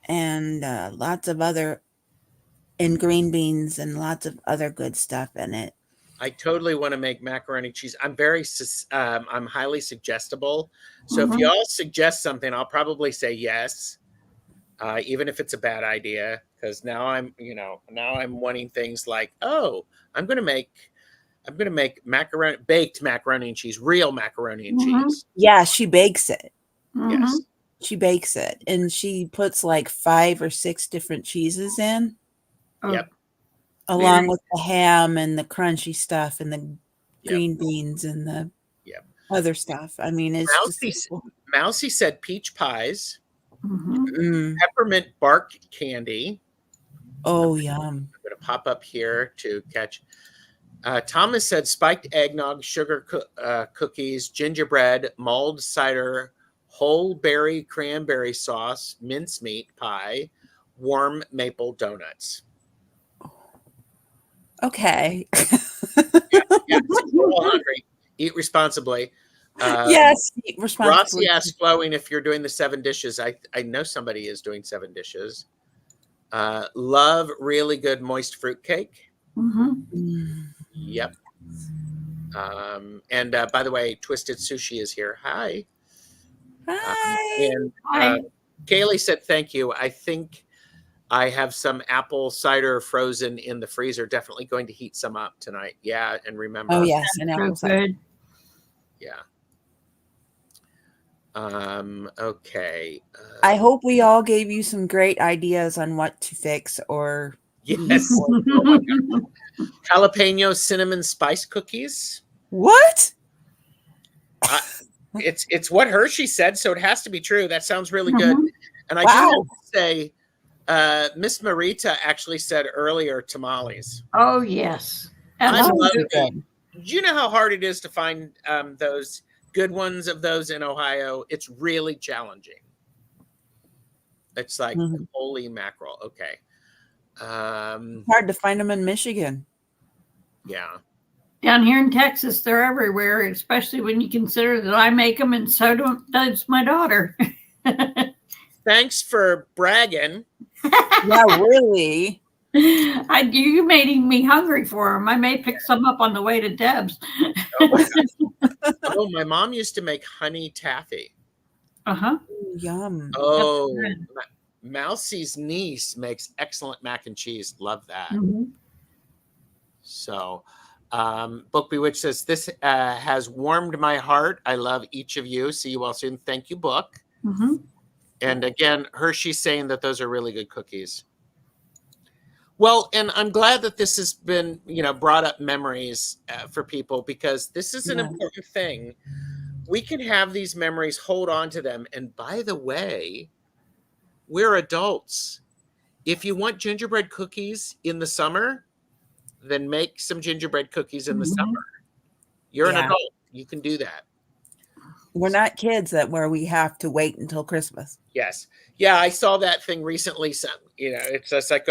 lots of other, and green beans and lots of other good stuff in it. I totally want to make macaroni cheese. I'm I'm highly suggestible. So if y'all suggest something, I'll probably say yes, even if it's a bad idea. Because now I'm wanting things like, oh, I'm gonna make baked macaroni and cheese, real macaroni and cheese. Yeah, she bakes it. Yes. She bakes it, and she puts like 5 or 6 different cheeses in, Oh, Yep. along with the ham and the crunchy stuff and the Yep. green beans and the Yep. other stuff. I mean, it's just Mousy said peach pies, Mm. peppermint bark candy. Oh, yum. I'm going to pop up here to catch. Thomas said spiked eggnog, sugar cookies, gingerbread, mulled cider, whole berry cranberry sauce, mincemeat pie, warm maple donuts. Okay. Yeah, since we're all hungry, eat responsibly. Yes, eat responsibly. Rossi asked Flowing if you're doing the 7 dishes. I know somebody is doing 7 dishes. Love really good moist fruit cake. Mm. Yep. And by the way, Twisted Sushi is here. Hi. Hi. And Hi. Kaylee said thank you. I think I have some apple cider frozen in the freezer. Definitely going to heat some up tonight. Yeah, and remember. Oh yes, and So apple cider. good. Yeah. Okay. I hope we all gave you some great ideas on what to fix or Yes. eat or- Oh my God. Jalapeno cinnamon spice cookies. What? It's what Hershey said, so it has to be true. That sounds really good. And I do Wow. have to say, Miss Marita actually said earlier tamales. Oh, yes. I Sounds love good. it. Do you know how hard it is to find those good ones of those in Ohio? It's really challenging. It's like, Mhm. holy mackerel. Okay. Hard to find them in Michigan. Yeah. Down here in Texas, they're everywhere, especially when you consider that I make them and so does my daughter. Thanks for bragging. Yeah, really. You made me hungry for them. I may pick some up on the way to Deb's. Oh my gosh. Oh, my mom used to make honey taffy. Uh-huh. Ooh, yum. Oh, good. Mousie's niece makes excellent mac and cheese. Love that. Mhm. So, Book Bewitched says, this has warmed my heart. I love each of you. See you all soon. Thank you, Book. Mhm. And again, Hershey's saying that those are really good cookies. Well, and I'm glad that this has been, brought up memories for people, because this is an Yeah. important thing. We can have these memories, hold on to them. And by the way, we're adults. If you want gingerbread cookies in the summer, then make some gingerbread cookies in the Mhm. summer. You're an Yeah. adult. You can do that. We're not kids where we have to wait until Christmas. Yes. Yeah, I saw that thing recently. It's just like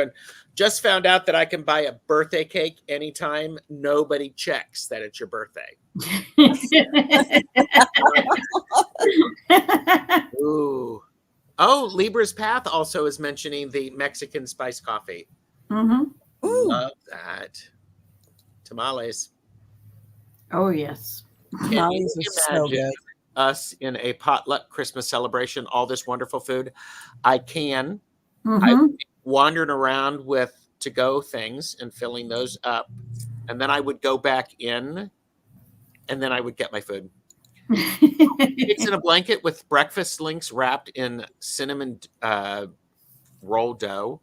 just found out that I can buy a birthday cake anytime. Nobody checks that it's your birthday. Ooh. Oh, Libra's Path also is mentioning the Mexican spice coffee. Mhm. Ooh. Love that. Tamales. Oh, yes. Can Tamales you are so imagine good. us in a potluck Christmas celebration, all this wonderful food? I can. Mhm. Wandering around with to-go things and filling those up. And then I would go back in and then I would get my food. Pigs in a blanket with breakfast links wrapped in cinnamon roll dough.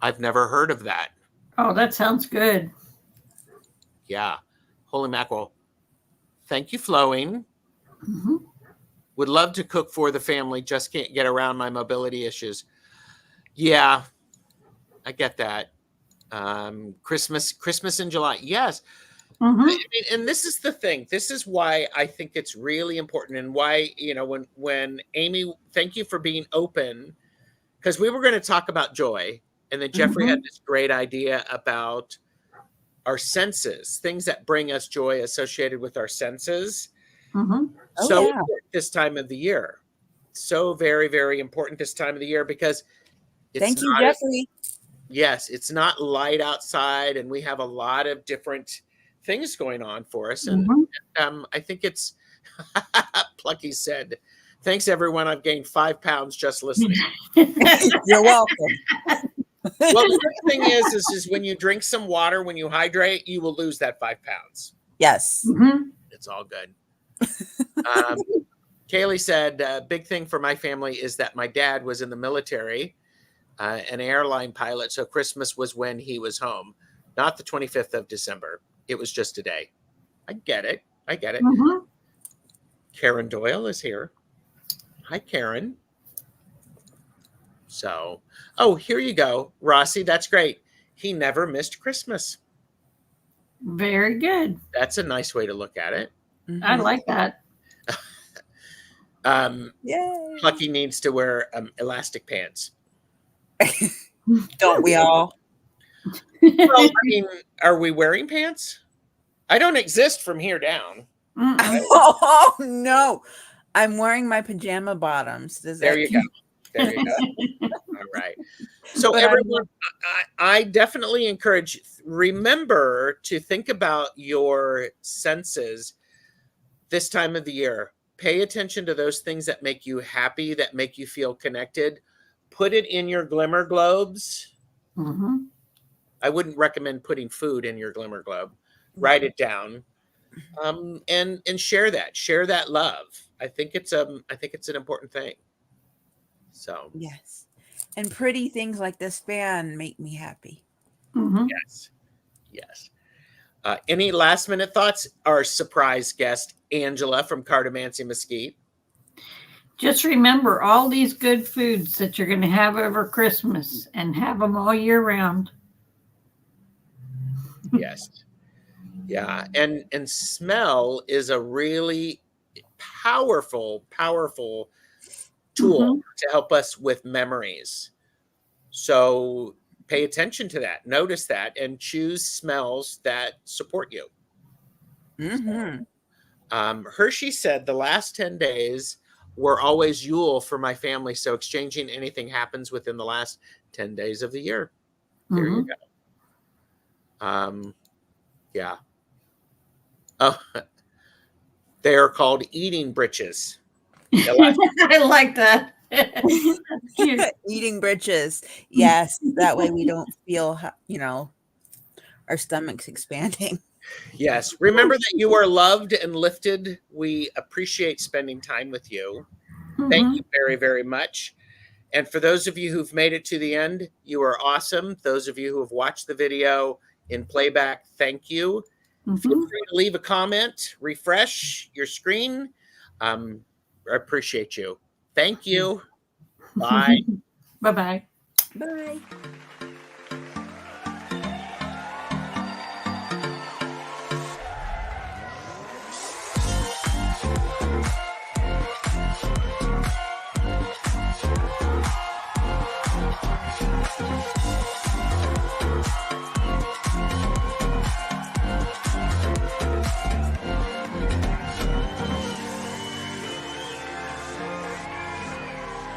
I've never heard of that. Oh, that sounds good. Yeah. Holy mackerel. Thank you, Flowing. Mhm. Would love to cook for the family. Just can't get around my mobility issues. Yeah, I get that. Christmas in July. Yes. Mhm. I mean, and this is the thing. This is why I think it's really important, and why, when Amy, thank you for being open, because we were going to talk about joy, and then Jeffrey had this great idea about our senses, things that bring us joy associated with our senses. Mhm. Oh, So yeah. important this time of the year. So very, very important this time of the year, because it's Thank you, not Jeffrey. yes, it's not light outside, and we have a lot of different things going on for us. And Mhm. I think it's Plucky said, thanks everyone. I've gained 5 pounds just listening. You're welcome. Well, the good thing is when you drink some water, when you hydrate, you will lose that 5 pounds. Yes. Mhm. It's all good. Kaylee said, big thing for my family is that my dad was in the military, an airline pilot. So Christmas was when he was home, not the 25th of December. It was just a day. I get it. I get it. Mhm. Karen Doyle is here. Hi, Karen. So, oh, here you go, Rossi. That's great. He never missed Christmas. Very good. That's a nice way to look at it. I Mhm. like that. Yay. Plucky needs to wear elastic pants. Don't we all? Well, I mean, are we wearing pants? I don't exist from here down. Mm-mm. Oh no. I'm wearing my pajama bottoms. There you go. There you go. All right. So But everyone, I definitely encourage, remember to think about your senses this time of the year. Pay attention to those things that make you happy, that make you feel connected. Put it in your glimmer globes. Mhm. I wouldn't recommend putting food in your glimmer globe. Write it down, and share that love. I think it's an important thing. So Yes. And pretty things like this fan make me happy. Mhm. yes. Any last minute thoughts? Our surprise guest Angela from Cardamancy Mesquite. Just remember all these good foods that you're going to have over Christmas and have them all year round. Yes. Yeah, and smell is a really powerful tool to help us with memories. So pay attention to that, notice that, and choose smells that support you. Mm-hmm. Hershey said the last 10 days were always Yule for my family, so exchanging anything happens within the last 10 days of the year. There you go. Yeah. Oh, they are called eating britches. I like that. Eating britches. Yes. That way we don't feel, our stomachs expanding. Yes. Remember that you are loved and lifted. We appreciate spending time with you. Thank you very, very much. And for those of you who've made it to the end, you are awesome. Those of you who have watched the video in playback, thank you. Feel free to leave a comment, refresh your screen. I appreciate you. Thank you. Bye. Bye-bye. Bye.